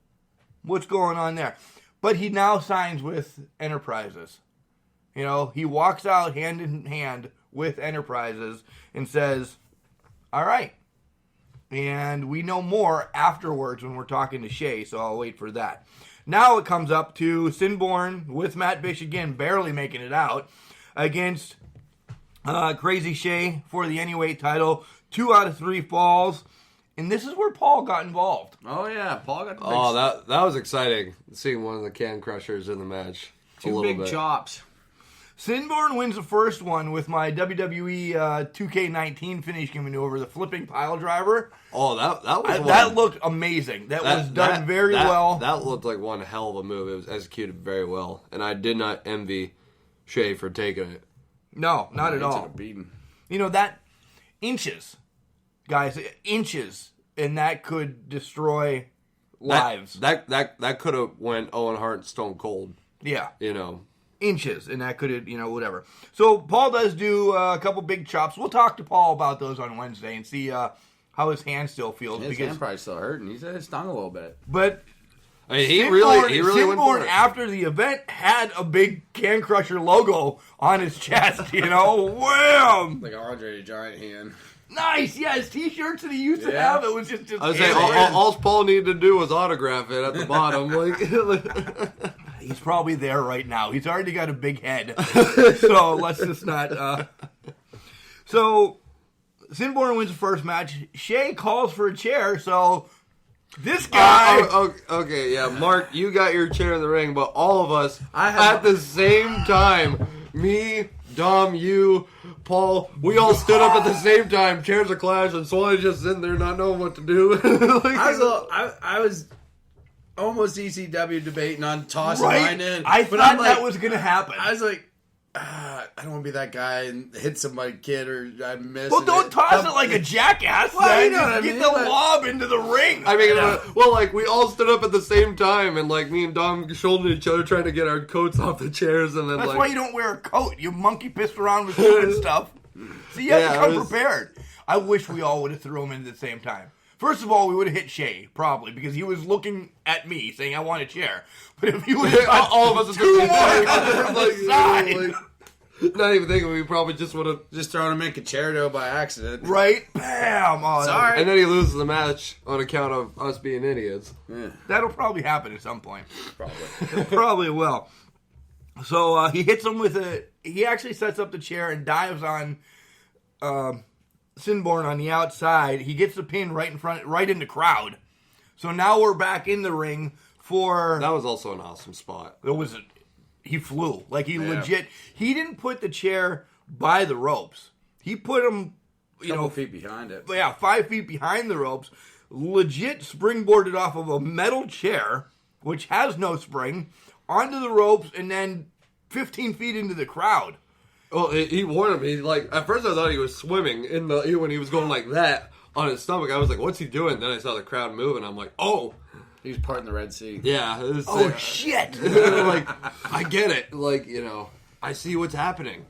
what's going on there? But he now signs with Enterprises. You know, he walks out hand in hand with Enterprises and says, all right. And we know more afterwards when we're talking to Shay, so I'll wait for that. Now it comes up to Sinborn with Matt Bish again, barely making it out, against Crazy Shay for the Anyway title. 2 out of 3 falls. And this is where Paul got involved. Oh yeah, Paul got the big, Oh, that was exciting. Seeing one of the Can Crushers in the match. two big chops. Sinborn wins the first one with my WWE 2K19 finishing maneuver, the flipping pile driver. Oh, that was one. That looked amazing. That was done very well. That looked like one hell of a move. It was executed very well. And I did not envy Shay for taking it. No, not at He took all. a beating. You know, that inches, guys, inches, and that could destroy lives. That could have went Owen Hart Stone Cold, Yeah. you know. Inches, and that could have, you know, whatever. So Paul does do a couple big chops. We'll talk to Paul about those on Wednesday and see how his hand still feels. His hand probably still hurting. He said it stung a little bit. But I mean, he really went for Sinborn it. after the event had a big Can Crusher logo on his chest, you know? Wham! Like Andre the Giant hand. Nice, yeah, his t-shirts that he used to Yeah. have, it was just I was saying, all Paul needed to do was autograph it at the bottom. Like, He's probably there right now. He's already got a big head. So let's just not. So Sinborn wins the first match. Shay calls for a chair. So this guy. okay, yeah, Mark, you got your chair in the ring, but all of us I have- at the same time, me, Dom, you, Paul, we all stood up at the same time. Chairs are clashing, so I just sitting there not knowing what to do. Like, I was almost ECW debating on tossing Right? mine in. I but thought I'm like, that was going to happen. I was like, I don't want to be that guy and hit somebody, kid, or I miss. Well, and don't toss it like a jackass. Well, Then. you know Just what I get mean, the but- lob into the ring. I mean, well, like, we all stood up at the same time, and, like, me and Dom shouldered each other trying to get our coats off the chairs, and then, That's like... why you don't wear a coat. You monkey pissed around with stupid stuff. So you have to Yeah, come it was- prepared. I wish we all would have threw him in at the same time. First of all, we would have hit Shay, probably, because he was looking at me, saying, I want a chair. But if you would have all of us at two the more same on the side, not even thinking, we probably just would have... just throwing him in Concerto by accident. right? Bam! Oh, Sorry. And then he loses the match on account of us being idiots. Yeah, That'll probably happen at some point. probably. Probably will. So he hits him with a... He actually sets up the chair and dives on Sinborn on the outside. He gets the pin right in front, right in the crowd. So now we're back in the ring for... That was also an awesome spot. He flew. Like, he legit... He didn't put the chair by the ropes. He put him, Couple feet behind it. yeah, 5 feet behind the ropes. Legit springboarded off of a metal chair, which has no spring, onto the ropes, and then 15 feet into the crowd. Well, he warned me. Like, at first I thought he was swimming when he was going like that. on his stomach. I was like, what's he doing? Then I saw the crowd moving. I'm like, oh. He was parting the Red Sea. Yeah. It was, Oh, shit. like, I get it. Like, I see what's happening.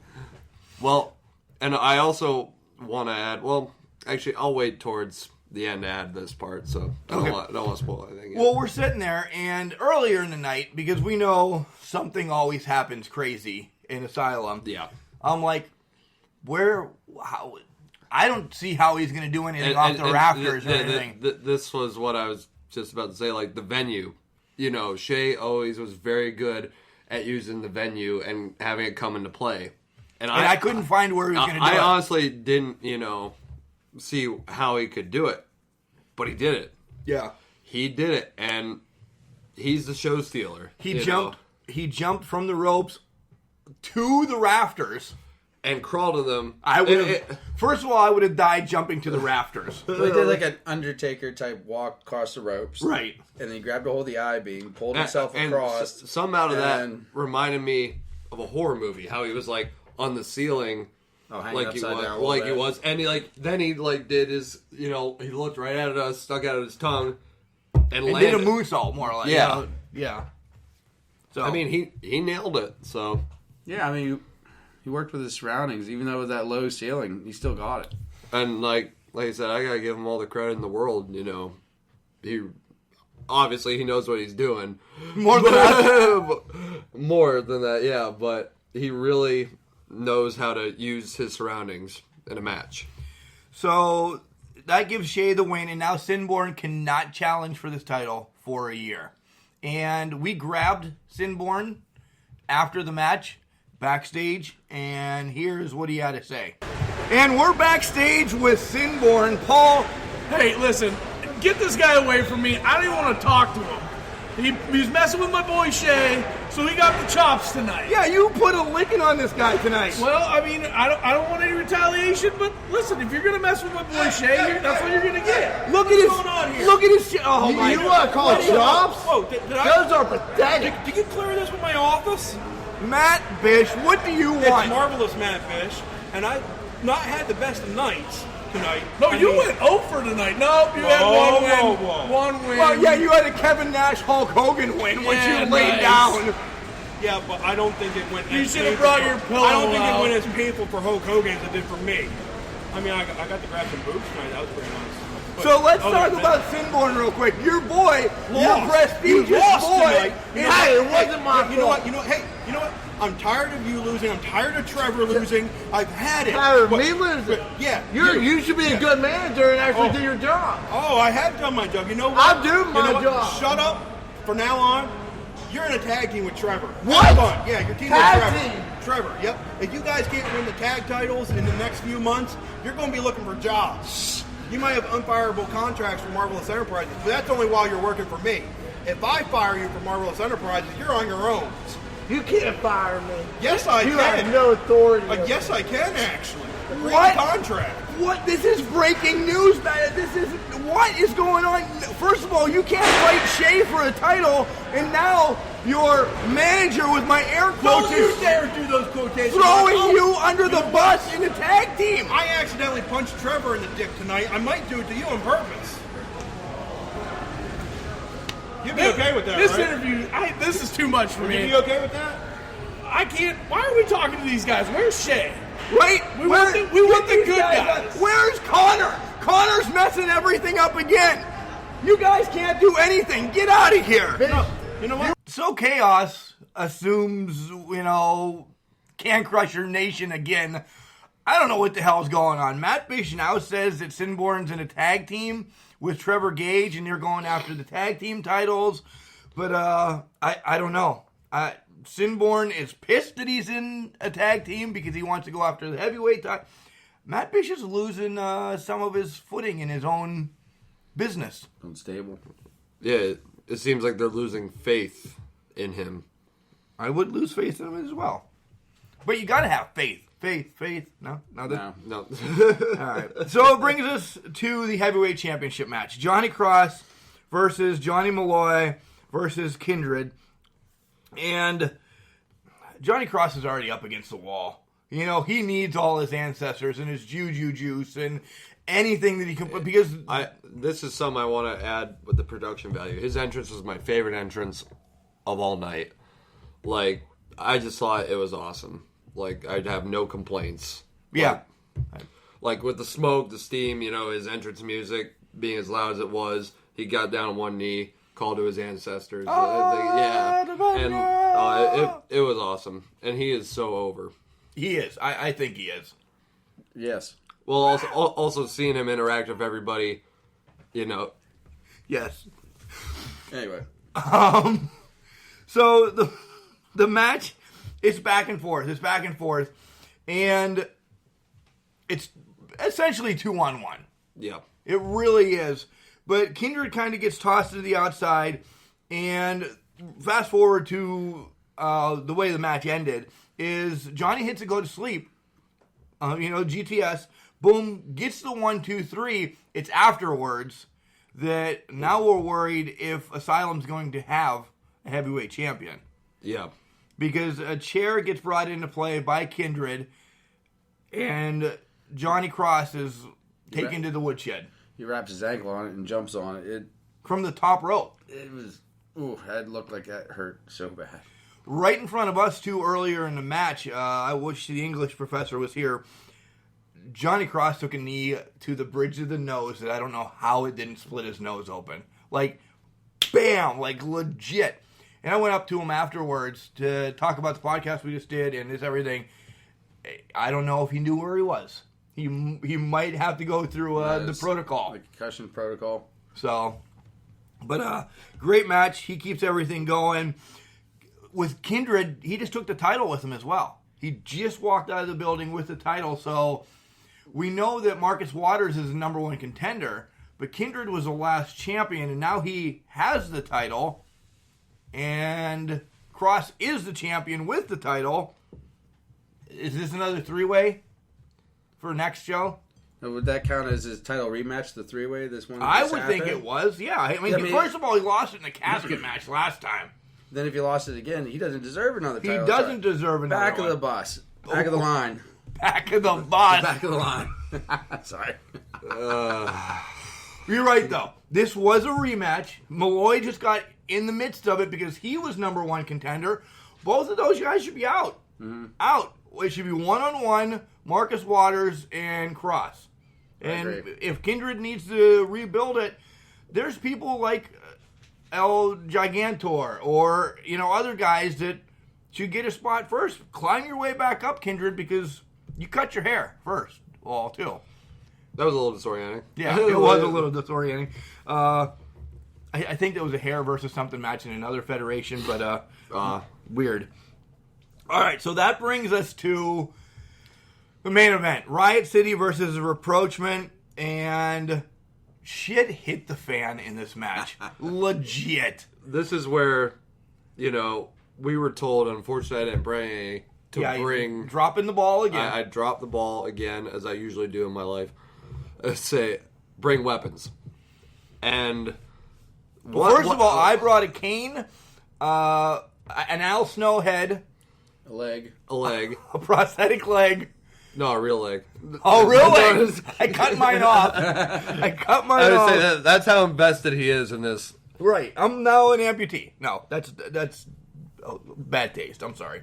Well, and I also want to add, well, actually, I'll wait towards the end to add this part, so I don't want to spoil anything yet. Well, we're sitting there, and earlier in the night, because we know something always happens crazy in Asylum. Yeah. I'm like, how? I don't see how he's going to do anything off the rafters or anything. This was what I was just about to say, like the venue. Shea always was very good at using the venue and having it come into play. And I couldn't find where he was going to do it. I honestly didn't, see how he could do it. But he did it. Yeah. He did it, and he's the show stealer. He jumped from the ropes to the rafters. And crawled to them. First of all, I would have died jumping to the rafters. So he did like an Undertaker type walk across the ropes. Right. And then he grabbed a hold of the I-beam, pulled himself across. And some out of that reminded me of a horror movie. How he was like on the ceiling. Hanging upside down. He was. And then he did his, he looked right at us, stuck out his tongue, and landed. Did a moonsault, more or less. Yeah. Yeah. So I mean, he nailed it, so. Yeah, I mean, he worked with his surroundings. Even though with that low ceiling, he still got it. And like I said, I gotta give him all the credit in the world. He obviously he knows what he's doing. More than that. More than that, yeah. But he really knows how to use his surroundings in a match. So that gives Shea the win, and now Sinborn cannot challenge for this title for a year. And we grabbed Sinborn after the match, backstage, and here's what he had to say. And we're backstage with Sinborn. Paul. Hey, listen, get this guy away from me. I don't even want to talk to him. He's messing with my boy Shea, so he got the chops tonight. Yeah, you put a licking on this guy tonight. Well, I mean, I don't want any retaliation, but listen, if you're gonna mess with my boy Shea, that's what you're gonna get. Look What's at going on here? Look at his. Oh my! You want to call chops? Whoa, did Those are pathetic. Did you clear this with my office? Matt Bish, what do you It's want? marvelous, Matt Fish, and I've not had the best of nights tonight. No, you went 0 for tonight. No, you had one win. whoa. One win. Well, yeah, you had a Kevin Nash Hulk Hogan win, which Yeah, you laid nice. down. Yeah, but I don't think it went. You as should have painful brought for- your pillow I don't think out. it went as painful for Hulk Hogan as it did for me. I mean, I got to grab some boobs tonight. That was pretty nice. But So let's other talk than about that- Sinborn real quick. Your boy, your Lost. prestigious You lost boy. tonight. You know Hey, what? it wasn't my You know fault. what? Hey, you know what? I'm tired of you losing. I'm tired of Trevor losing. I've had it. Tired of But- me losing? but- Yeah. You should be a good manager and actually do your job. Oh, I have done my job. You know what? I'll do my You know what? job. Shut up. From now on, you're in a tag team with Trevor. What? Have fun. Yeah, your team with Tag Trevor. team? Trevor, yep. If you guys can't win the tag titles in the next few months, you're going to be looking for jobs. You might have unfireable contracts for Marvelous Enterprises, but that's only while you're working for me. If I fire you for Marvelous Enterprises, you're on your own. You can't fire me. Yes, I You can. have no authority. Yes, I can actually. Read What? the contract. What? This is breaking news, man. What is going on? First of all, you can't fight Shea for a title, and now your manager with my air quotes Don't you is dare do those quotations. throwing Oh, you under the know bus in the tag team. I accidentally punched Trevor in the dick tonight. I might do it to you on purpose. You'd be okay with that, This right? interview, this is too much for Would you me. be okay with that? I can't. Why are we talking to these guys? Where's Shea? Right? We want the get good these guys. Where's Connor? Connor's messing everything up again. You guys can't do anything. Get out of here. No. You know what? So Chaos assumes, Can Crusher Nation again. I don't know what the hell's going on. Matt Bish now says that Sinborn's in a tag team with Trevor Gage and they're going after the tag team titles. But I don't know. Sinborn is pissed that he's in a tag team because he wants to go after the heavyweight title. Matt Bish is losing some of his footing in his own business. Unstable. Yeah, it seems like they're losing faith in him. I would lose faith in him as well. But you got to have faith. Faith. No? No. No. All right. So it brings us to the heavyweight championship match. Johnny Cross versus Johnny Malloy versus Kindred. And Johnny Cross is already up against the wall. You know, he needs all his ancestors and his juju juice and anything that he can put, because This is something I want to add with the production value. His entrance was my favorite entrance of all night. Like, I just thought it was awesome. Like, I'd have no complaints. yeah. Like with the smoke, the steam, you know, his entrance music being as loud as it was, he got down on one knee, called to his ancestors. Yeah. And it was awesome. And he is so over. He is. I think he is. Yes. Well, also seeing him interact with everybody, you know. Yes. Anyway. So the match, it's back and forth. And it's essentially 2-on-1. Yeah. It really is. But Kindred kind of gets tossed to the outside, and fast forward to the way the match ended is Johnny hits a go to sleep. GTS, boom, gets the 1-2-3. It's afterwards that now we're worried if Asylum's going to have a heavyweight champion. Yeah. Because a chair gets brought into play by Kindred, and Johnny Cross is taken to the woodshed. He wraps his ankle on it and jumps on it. From the top rope. It was, ooh, that looked like that hurt so bad. Right in front of us, too, earlier in the match, I wish the English professor was here. Johnny Cross took a knee to the bridge of the nose that I don't know how it didn't split his nose open. Like, bam, like legit. And I went up to him afterwards to talk about the podcast we just did and this everything. I don't know if he knew where he was. He might have to go through the protocol. The concussion protocol. So, but great match. He keeps everything going. With Kindred, he just took the title with him as well. He just walked out of the building with the title. So we know that Marcus Waters is the number one contender, but Kindred was the last champion, and now he has the title. And Cross is the champion with the title. Is this another three-way for next show? Now, would that count as his title rematch, the three-way? This one? I would think it was, yeah. I mean, first of all, he lost it in the casket match last time. Then if he lost it again, he doesn't deserve another He title. doesn't deserve another Back one. of the bus. Back of the line. Back of the bus. Back of the line. Sorry. You're right, though. This was a rematch. Malloy just got in the midst of it because he was number one contender. Both of those guys should be out. Mm-hmm. Out. It should be one-on-one, Marcus Waters and Cross. And if Kindred needs to rebuild it, there's people like El Gigantor or, other guys that should get a spot first. Climb your way back up, Kindred, because you cut your hair first. Well, too. That was a little disorienting. Yeah, it was a little disorienting. I think there was a hair versus something match in another federation, but weird. All right, so that brings us to the main event. Riot City versus Rapprochement, and shit hit the fan in this match. Legit. This is where, we were told, unfortunately, I didn't bring bring... Dropping the ball again. I dropped the ball again, as I usually do in my life. Say, bring weapons. And... First of all, I brought a cane, an Al Snow head... A leg. A prosthetic leg. No, a real leg. Oh, real leg? I cut mine off. I would say that's how invested he is in this. Right. I'm now an amputee. No, that's bad taste. I'm sorry.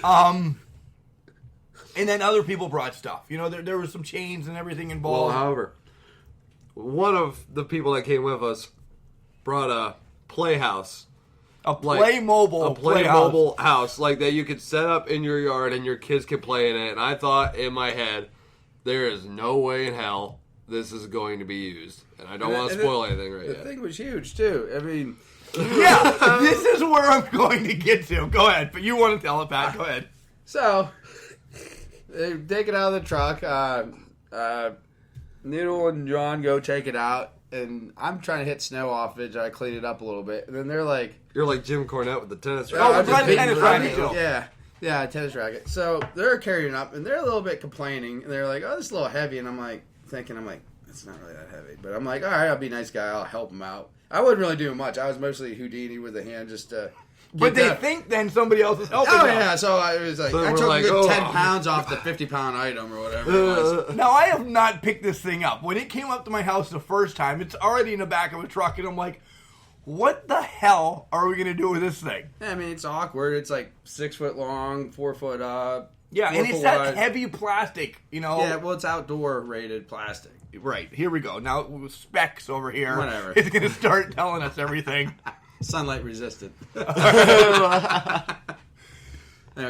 And then other people brought stuff. There was some chains and everything involved. Well, however, one of the people that came with us brought a playhouse. A Playmobil house like that you could set up in your yard and your kids could play in it. And I thought in my head, there is no way in hell this is going to be used. And I don't want to spoil anything right now. The thing was huge too. I mean, yeah, this is where I'm going to get to. Go ahead, but you want to tell it, Pat. Go ahead. So they take it out of the truck. Noodle and John go take it out. And I'm trying to hit snow off it. I clean it up a little bit. And then they're like... You're like Jim Cornette with the tennis racket. Oh, I'm tennis racket. Yeah, tennis racket. So they're carrying it up, and they're a little bit complaining. And they're like, oh, this is a little heavy. And I'm like, thinking, it's not really that heavy. But I'm like, all right, I'll be a nice guy. I'll help him out. I wasn't really doing much. I was mostly Houdini with the hand just to. But they think then somebody else is helping Oh them. yeah, so I was like, So I we're took like, a good 10 oh. pounds off the 50-pound item or whatever it was. Now, I have not picked this thing up. When it came up to my house the first time, it's already in the back of a truck, and I'm like, what the hell are we going to do with this thing? Yeah, I mean, it's awkward. It's like 6 foot long, 4 foot up. Yeah, 4 and it's foot that wide. heavy plastic, you know. Yeah, well, it's outdoor rated plastic. Right, here we go. Now, Specs over here Whatever. is going to start telling us everything. Sunlight resistant. Yeah,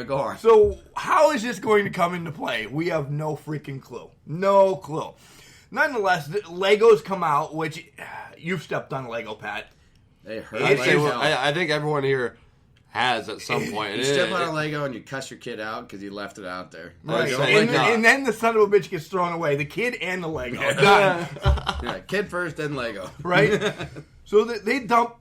go on. So, how is this going to come into play? We have no freaking clue. No clue. Nonetheless, the Legos come out, which you've stepped on Lego, Pat. They hurt I'd like say, hell. I think everyone here has at some point. You step on a Lego and you cuss your kid out because you left it out there. Right. don't And, like that. and then the son of a bitch gets thrown away. The kid and the Lego. Done. Yeah, kid first, then Lego. Right? So they dump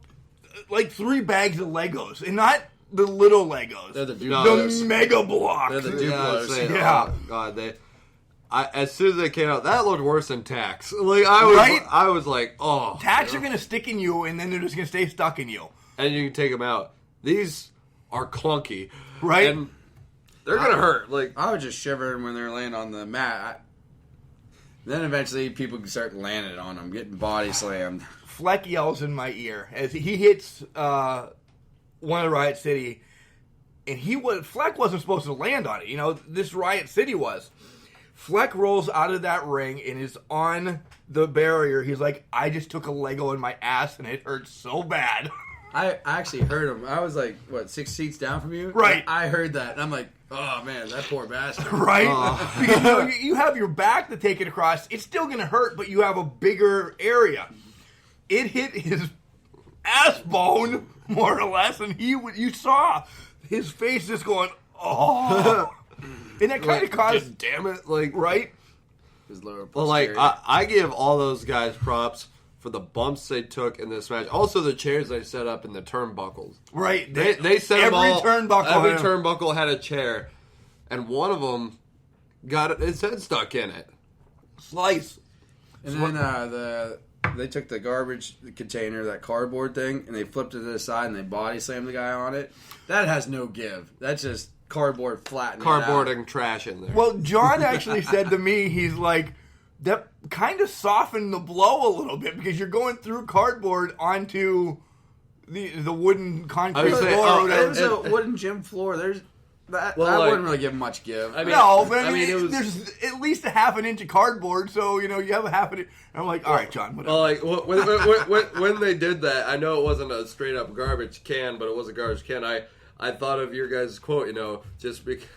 like 3 bags of Legos. And not the little Legos. They're the the Duplos. mega blocks. They're the Yeah, Duplos. say, Yeah. oh, God, as soon as they came out, that looked worse than Tax. Like I Right? was like, oh, Tacks are going to stick in you, and then they're just going to stay stuck in you. and you can take them out. These are clunky, Right? And they're gonna hurt. Like I was just shivering when they were laying on the mat. Then eventually people can start landing on them, getting body slammed. Fleck yells in my ear as he hits one of Riot City, and Fleck wasn't supposed to land on it. You know, this Riot City was. Fleck rolls out of that ring and is on the barrier. He's like, I just took a Lego in my ass and it hurts so bad. I actually heard him. I was like, what, 6 seats down from you? Right. I heard that. And I'm like, oh man, that poor bastard. Right? Because you know, you have your back to take it across. It's still going to hurt, but you have a bigger area. It hit his ass bone, more or less, and you saw his face just going, oh. And that kind of caused, damn it, like right? His lower Well, like posterior. I give all those guys props for the bumps they took in this match. Also, the chairs they set up in the turnbuckles. Right. They set them every all. turnbuckle. Every had a- turnbuckle had a chair, and one of them got his head stuck in it. slice. And then they took the garbage container, that cardboard thing, and they flipped it to the side and they body slammed the guy on it. That has no give. That's just cardboard flattening. Cardboard It out. and trash in there. Well, John actually said to me, he's like, that kind of softened the blow a little bit because you're going through cardboard onto the wooden concrete would say, floor. oh, or whatever. It was a wooden gym floor. There's that. Well, that like- wouldn't really give much give. I mean, No, but I I mean, mean, it was- there's at least a half an inch of cardboard, so you know you have a half an inch. And I'm like, all right, John, whatever. Well, like when they did that, I know it wasn't a straight up garbage can, but it was a garbage can. I thought of your guys' quote, you know, just because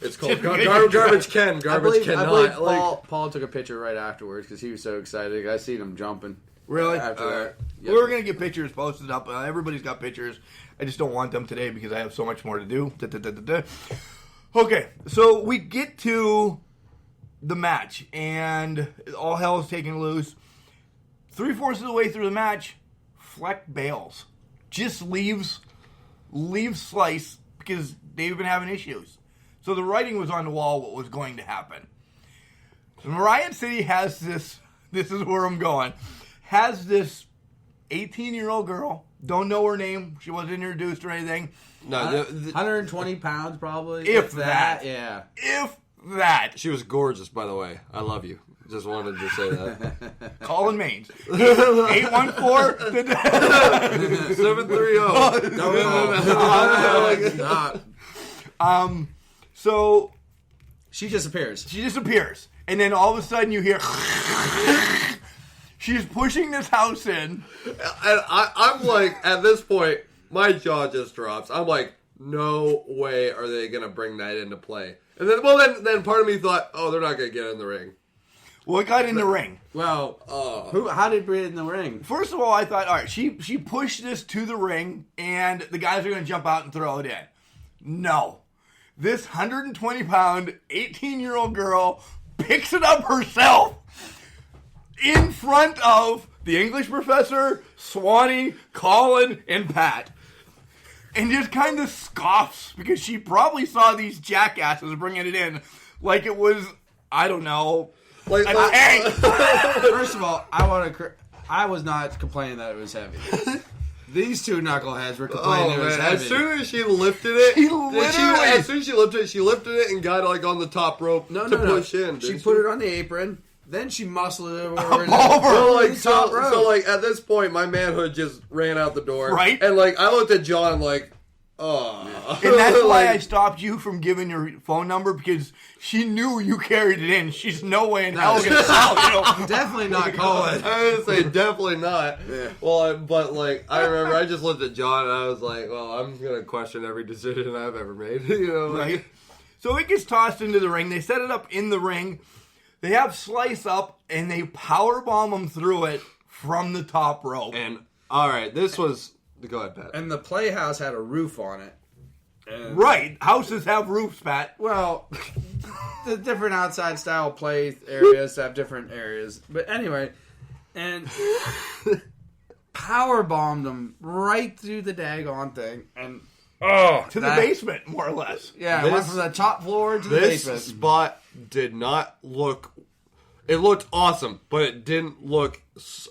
it's called garbage can, I garbage believe cannot. Like, Paul took a picture right afterwards because he was so excited. I seen him jumping. Really? After that. Yep. We're gonna get pictures posted up. Everybody's got pictures. I just don't want them today because I have so much more to do. Okay, so we get to the match, and all hell is taking loose. 3/4 of the way through the match, Fleck bails. Just leaves Slice because they've been having issues. So the writing was on the wall what was going to happen. Riot City has this is where I'm going, has this 18-year-old girl, don't know her name, she wasn't introduced or anything, no, 120 pounds probably. If that. Yeah. if that, she was gorgeous, by the way. I love you. Just wanted to say that. Colin Maines, 814, 730. Stop. so She disappears. she disappears, and then all of a sudden you hear, she's pushing this house in, And I'm like, at this point, my jaw just drops. I'm like, no way are they gonna bring that into play. And then part of me thought, oh, they're not gonna get in the ring. well, it got in the ring. Well, how did Brit in the ring? First of all, I thought, all right, she pushed this to the ring, and the guys are going to jump out and throw it in. No. This 120-pound, 18-year-old girl picks it up herself in front of the English professor, Swanee, Colin, and Pat. And just kind of scoffs because she probably saw these jackasses bringing it in like it was, I don't know, Like, a tank. First First of all, I was not complaining that it was heavy. These two knuckleheads were complaining it was heavy. As soon as she lifted it, as soon as she lifted it and got like on the top rope to push in. She put it on the apron. Then she muscled it over. So like at this point, my manhood just ran out the door. Right. And like I looked at John like, oh. And that's why I stopped you from giving your phone number, because she knew you carried it in. She's no way in hell gonna call you. Definitely not calling. I was gonna say definitely not. Yeah. Well, but like I remember, I just looked at John and I was like, well, I'm gonna question every decision I've ever made. You know, like, Right. So it gets tossed into the ring. They set it up in the ring. They have Slice up, and they powerbomb him through it from the top rope. And all right, this was. Go ahead, Pat. And the playhouse had a roof on it. And, Right. Houses have roofs, Pat. well, the different outside style play areas have different areas. But anyway, and power bombed them right through the daggone thing, and To the basement, more or less. yeah, it went from the top floor to the This basement. spot did not look. It looked awesome, but it didn't look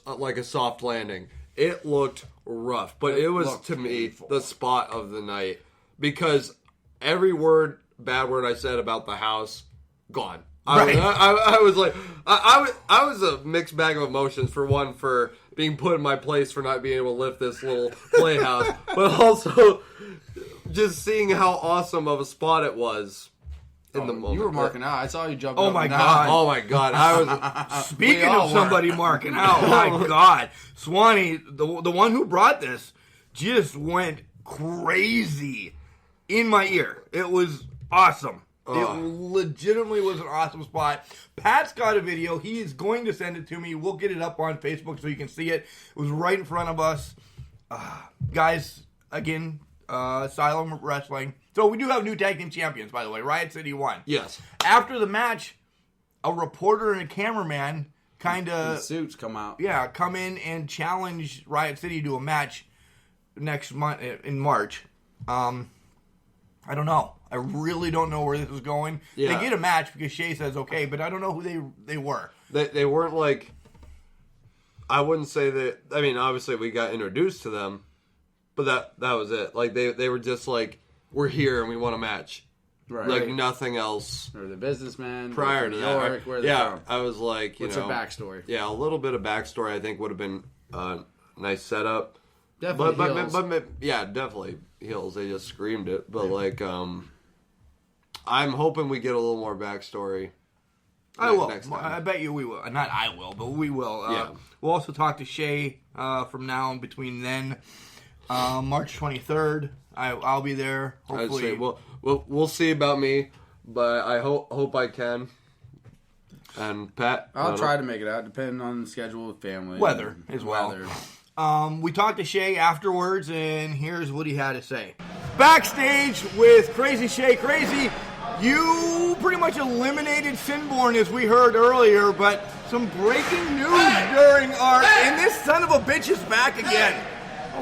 like a soft landing. It looked rough, but it was looked to me painful. the spot of the night because every bad word I said about the house, gone. Right. I was like, I was a mixed bag of emotions. For one, for being put in my place for not being able to lift this little playhouse, but also just seeing how awesome of a spot it was in the moment. You were marking out. I saw you jumping. Oh up my and down. God. Oh my God! I was. Speaking all of somebody marking out, my God. Swanee, the one who brought this, just went crazy in my ear. It was awesome. It legitimately was an awesome spot. Pat's got a video. He is going to send it to me. We'll get it up on Facebook so you can see it. It was right in front of us. Guys, again, Asylum Wrestling. So we do have new tag team champions, by the way. Riot City won. Yes. After the match, a reporter and a cameraman kind The of suits come out. come in and challenge Riot City to a match next month in March. I don't know. I really don't know where this is going. Yeah. They get a match because Shay says okay, but I don't know who they were. They weren't like. I wouldn't say that. I mean, obviously we got introduced to them, but that was it. Like they were just like, we're here and we want a match. Right. Like nothing else. Or the businessman. Prior to New that, York, where they're yeah, from. I was like, What's their backstory? Yeah, a little bit of backstory I think would have been a nice setup. Definitely heels. But yeah, definitely heels. They just screamed it. But like, I'm hoping we get a little more backstory. I will. Next time. I bet you we will. Not I will, but we will. Yeah. We'll also talk to Shay from now and between then. March 23rd, I'll be there. Hopefully, I'd say we'll see about me, but I hope I can. And Pat, I'll try to make it out, depending on the schedule with family. Weather and as well. weather. We talked to Shay afterwards, and here's what he had to say. Backstage with Crazy Shay. Crazy, you pretty much eliminated Sinborn, as we heard earlier, but some breaking news during our... And this son of a bitch is back again.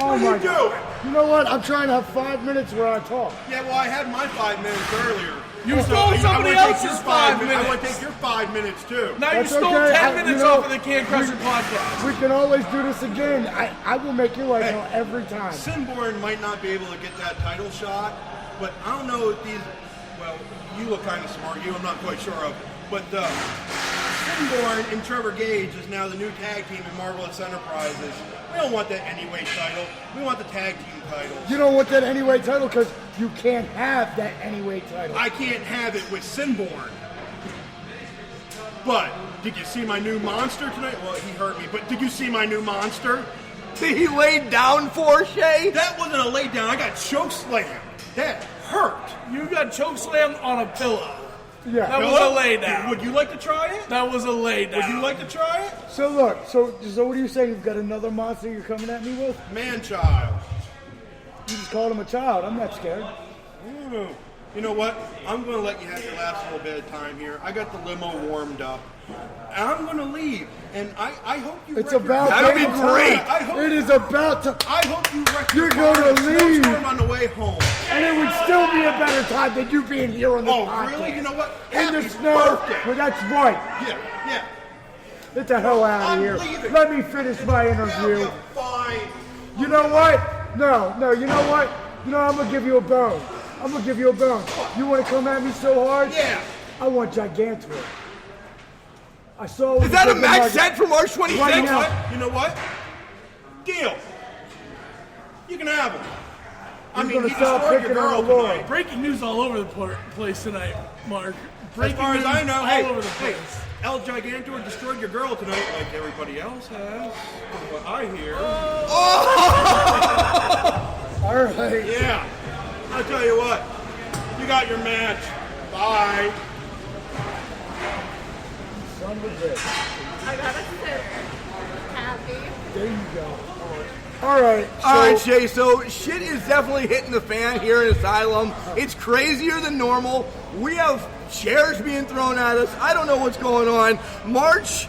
Oh my God. You know what? I'm trying to have 5 minutes where I talk. Yeah, well, I had my 5 minutes earlier. You stole somebody else's 5 minutes. I want to take your 5 minutes, too. Now That's you stole okay. 10 minutes you know, off of the Can Crusher podcast. We can always do this again. I will make you right now every time. Sinborn might not be able to get that title shot, but I don't know if these. Well, you look kind of smart. I'm not quite sure of. But Sinborn and Trevor Gage is now the new tag team in Marvelous Enterprises. We don't want that anyway title. We want the tag team titles. You don't want that anyway title because you can't have that anyway title. I can't have it with Sinborn. But did you see my new monster tonight? Well, he hurt me. But did you see my new monster? He laid down for Shay? That wasn't a lay down. I got choke slammed. That hurt. You got chokeslammed on a pillow. Yeah. That was a lay down. Would you like to try it? That was a lay down. Would you like to try it? So look, so what are you saying? You've got another monster you're coming at me with? Man-child. You just called him a child. I'm not scared. Ooh. You know what? I'm going to let you have your last little bit of time here. I got the limo warmed up. And I'm going to leave. And I hope you It's wreck your about car. That'll be damn great. time. I hope, It is about to, I hope you wreck You're your car gonna in a leave. snowstorm on the way home. and it would still be a better time than you being here on the Oh, podcast. really? You know what? In the Happy snow. birthday. Well, that's right. Yeah, yeah. Get the hell out of I'm here. leaving. Let me finish my interview. Yeah, fine. You know what? No, you know what? You know, I'm going to give you a bone. I'm going to give you a bone. You want to come at me so hard? Yeah. I want Gigantor. I saw. Is that a match set for March 26th? Right now. What? You know what? Deal. You can have him. I mean, gonna he stop destroyed your picking on girl the Lord. tonight. Breaking news all over the place tonight, Mark. As Breaking far as news I know, all hey, over the hey, place. El Gigantor destroyed your girl tonight like everybody else has. From what I hear. All right. Yeah. I'll tell you what. You got your match. Bye. Son of a bitch. I got a sitter. Happy. There you go. All right. All right, Shay, so shit is definitely hitting the fan here in Asylum. It's crazier than normal. We have chairs being thrown at us. I don't know what's going on. March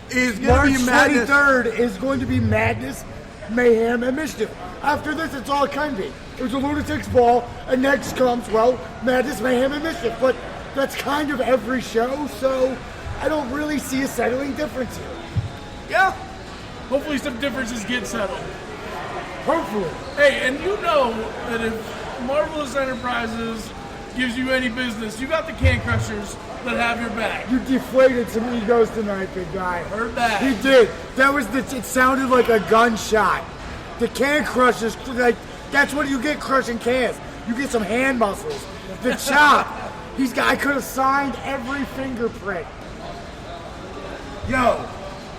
is going March to be madness. 23rd is going to be madness, mayhem, and mischief. After this, it's all it can be. It was a lunatic's ball, and next comes, well, madness, mayhem, and mischief. But that's kind of every show, so I don't really see a settling difference here. Yeah. Hopefully some differences get settled. Hopefully. Hey, and you know that if Marvelous Enterprises gives you any business, you got the Can Crushers that have your back. You deflated some egos tonight, big guy. Heard that. He did. That was it sounded like a gunshot. The Can Crushers, like, that's what you get crushing cans. You get some hand muscles. The chop. I could have signed every fingerprint. Yo,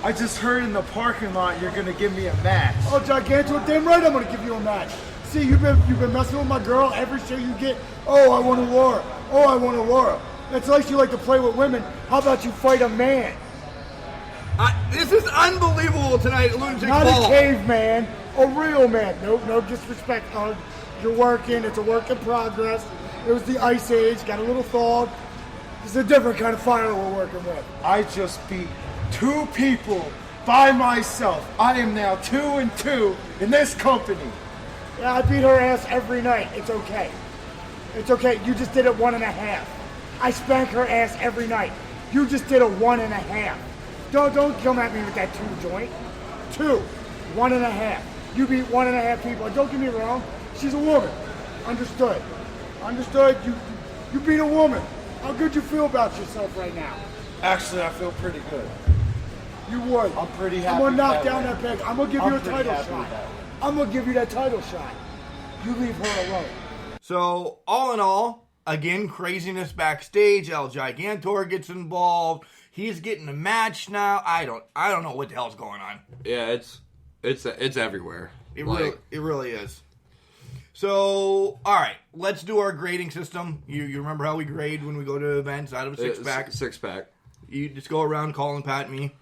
I just heard in the parking lot you're gonna give me a match. Oh, Gigantor, damn right I'm gonna give you a match. See, you've been messing with my girl every show you get. Oh, I want a Laura. Oh, I want a Laura. That's nice you like to play with women. How about you fight a man? This is unbelievable tonight, Lunatic Not Ball. a caveman, a real man. No disrespect. You're working. It's a work in progress. It was the Ice Age. Got a little thawed. It's a different kind of fire we're working with. I just beat 2 people by myself. I am now 2-2 in this company. Yeah, I beat her ass every night. It's okay. It's okay. You just did it 1.5. I spank her ass every night. You just did a 1.5. Don't come at me with that 2 joint. 2, 1.5. You beat 1.5 people. And don't get me wrong. She's a woman. Understood. You beat a woman. How good you feel about yourself right now? Actually, I feel pretty good. You would. I'm pretty happy. I'm gonna knock with down that that peg. I'm gonna give you a I'm pretty title happy shot. with that. I'm gonna give you that title shot. You leave her alone. So, all in all, again, craziness backstage. El Gigantor gets involved. He's getting a match now. I don't know what the hell's going on. Yeah, it's everywhere. It really is. So, all right, let's do our grading system. You remember how we grade when we go to events out of a 6-pack? 6-pack. You just go around, call and pat me.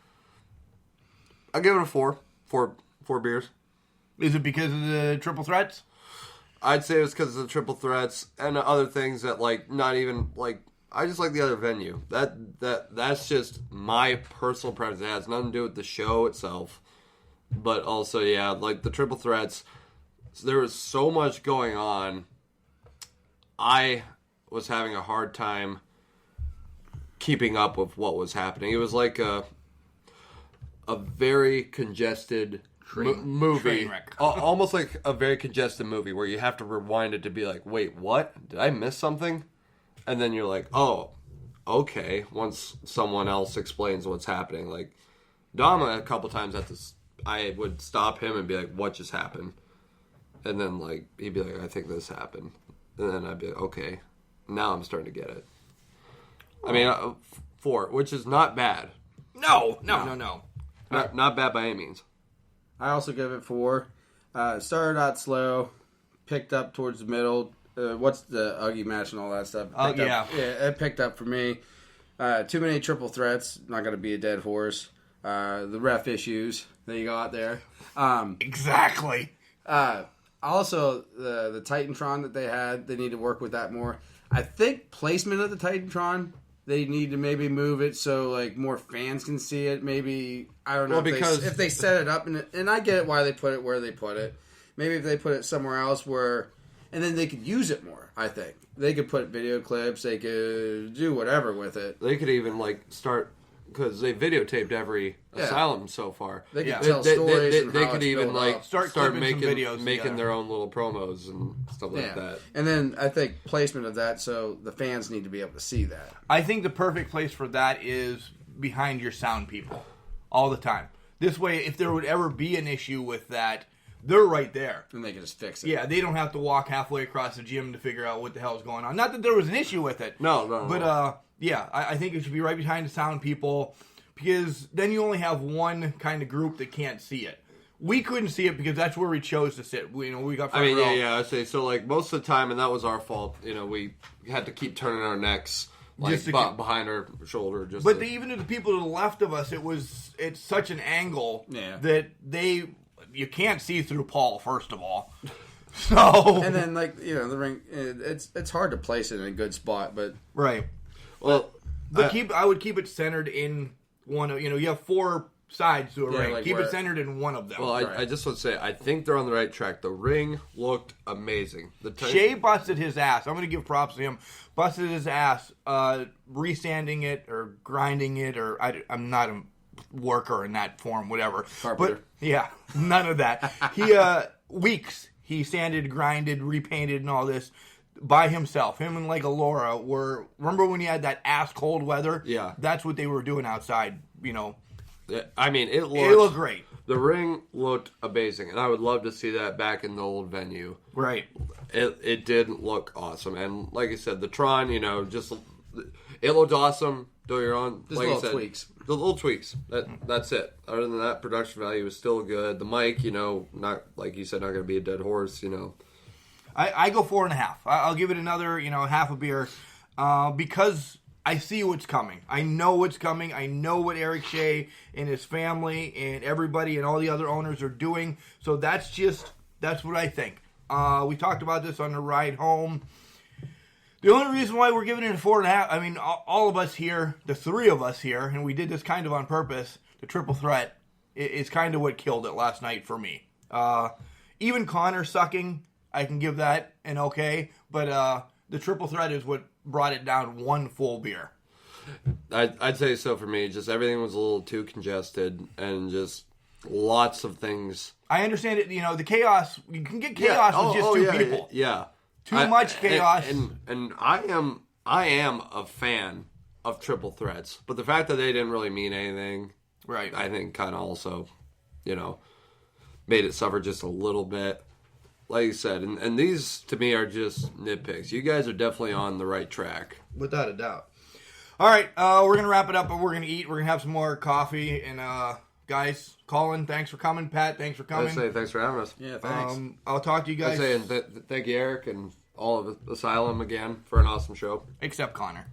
I'll give it a 4. 4 beers. Is it because of the triple threats? I'd say it's because of the triple threats and the other things that, like, not even, like, I just like the other venue. That's just my personal preference. It has nothing to do with the show itself. But also, yeah, like, the triple threats, there was so much going on. I was having a hard time keeping up with what was happening. It was like a very congested movie. Train wreck. Almost like a very congested movie where you have to rewind it to be like, wait, what? Did I miss something? And then you're like, oh, okay. Once someone else explains what's happening. Like, Dama, a couple times I would stop him and be like, what just happened? And then, like, he'd be like, I think this happened. And then I'd be like, okay. Now I'm starting to get it. I mean, 4, which is not bad. No. Not bad by any means. I also give it 4. Started out slow, picked up towards the middle. What's the Uggy match and all that stuff? Yeah. It picked up for me. Too many triple threats. Not going to be a dead horse. The ref issues that you got there. Exactly. Also, the Titantron that they had, they need to work with that more. I think placement of the Titantron, they need to maybe move it so like more fans can see it. Maybe, I don't know, Well, because if they set it up, and I get it why they put it where they put it. Maybe if they put it somewhere else where, and then they could use it more, I think. They could put video clips, they could do whatever with it. They could even, like, start because they videotaped every asylum so far. They can tell stories and they how could it's even built like up. Start clipping some making videos making together. their own little promos and stuff like that. And then I think placement of that, so the fans need to be able to see that. I think the perfect place for that is behind your sound people all the time. This way, if there would ever be an issue with that, they're right there. And they can just fix it. Yeah, they don't have to walk halfway across the gym to figure out what the hell is going on. Not that there was an issue with it. No. But, yeah, I think it should be right behind the sound people because then you only have one kind of group that can't see it. We couldn't see it because that's where we chose to sit. We got front row. I say so. Like most of the time, and that was our fault. We had to keep turning our necks like behind our shoulder. Even to the people to the left of us, it's such an angle that you can't see through Paul. First of all, so and then the ring, it's hard to place it in a good spot, but right. Well, I would keep it centered in one of you have 4 sides to a ring. like Keep it centered in one of them. Well, I just want to say, I think they're on the right track. The ring looked amazing. Shay busted his ass. I'm going to give props to him. Busted his ass, resanding it or grinding it, or I'm not a worker in that form, whatever. Carpenter. But yeah, none of that. He sanded, grinded, repainted, and all this by himself. Him and Laura were. Remember when you had that ass cold weather? Yeah, that's what they were doing outside. I mean, it looked great. The ring looked amazing, and I would love to see that back in the old venue. Right. It did look awesome, and like I said, the Tron, just it looked awesome. Do your own, just like little I said, tweaks. The little tweaks. That's it. Other than that, production value is still good. The mic, not like you said, not going to be a dead horse. I go 4.5. I'll give it another, half a beer, because I see what's coming. I know what's coming. I know what Eric Shea and his family and everybody and all the other owners are doing. So that's what I think. We talked about this on the ride home. The only reason why we're giving it a 4.5, I mean, all of us here, the 3 of us here, and we did this kind of on purpose, the triple threat is kind of what killed it last night for me. Even Connor sucking, I can give that an okay, but the triple threat is what brought it down 1 full beer. I'd say so for me. Just everything was a little too congested and just lots of things. I understand it. The chaos. You can get chaos with just 2 people. Yeah, too much chaos. And I am a fan of triple threats, but the fact that they didn't really mean anything, right? I think kind of also, made it suffer just a little bit. Like you said, and these to me are just nitpicks. You guys are definitely on the right track. Without a doubt. All right, we're going to wrap it up, but we're going to eat. We're going to have some more coffee. And guys, Colin, thanks for coming. Pat, thanks for coming. I'd say thanks for having us. Yeah, thanks. I'll talk to you guys. I'd say thank you, Eric, and all of Asylum again for an awesome show. Except Connor.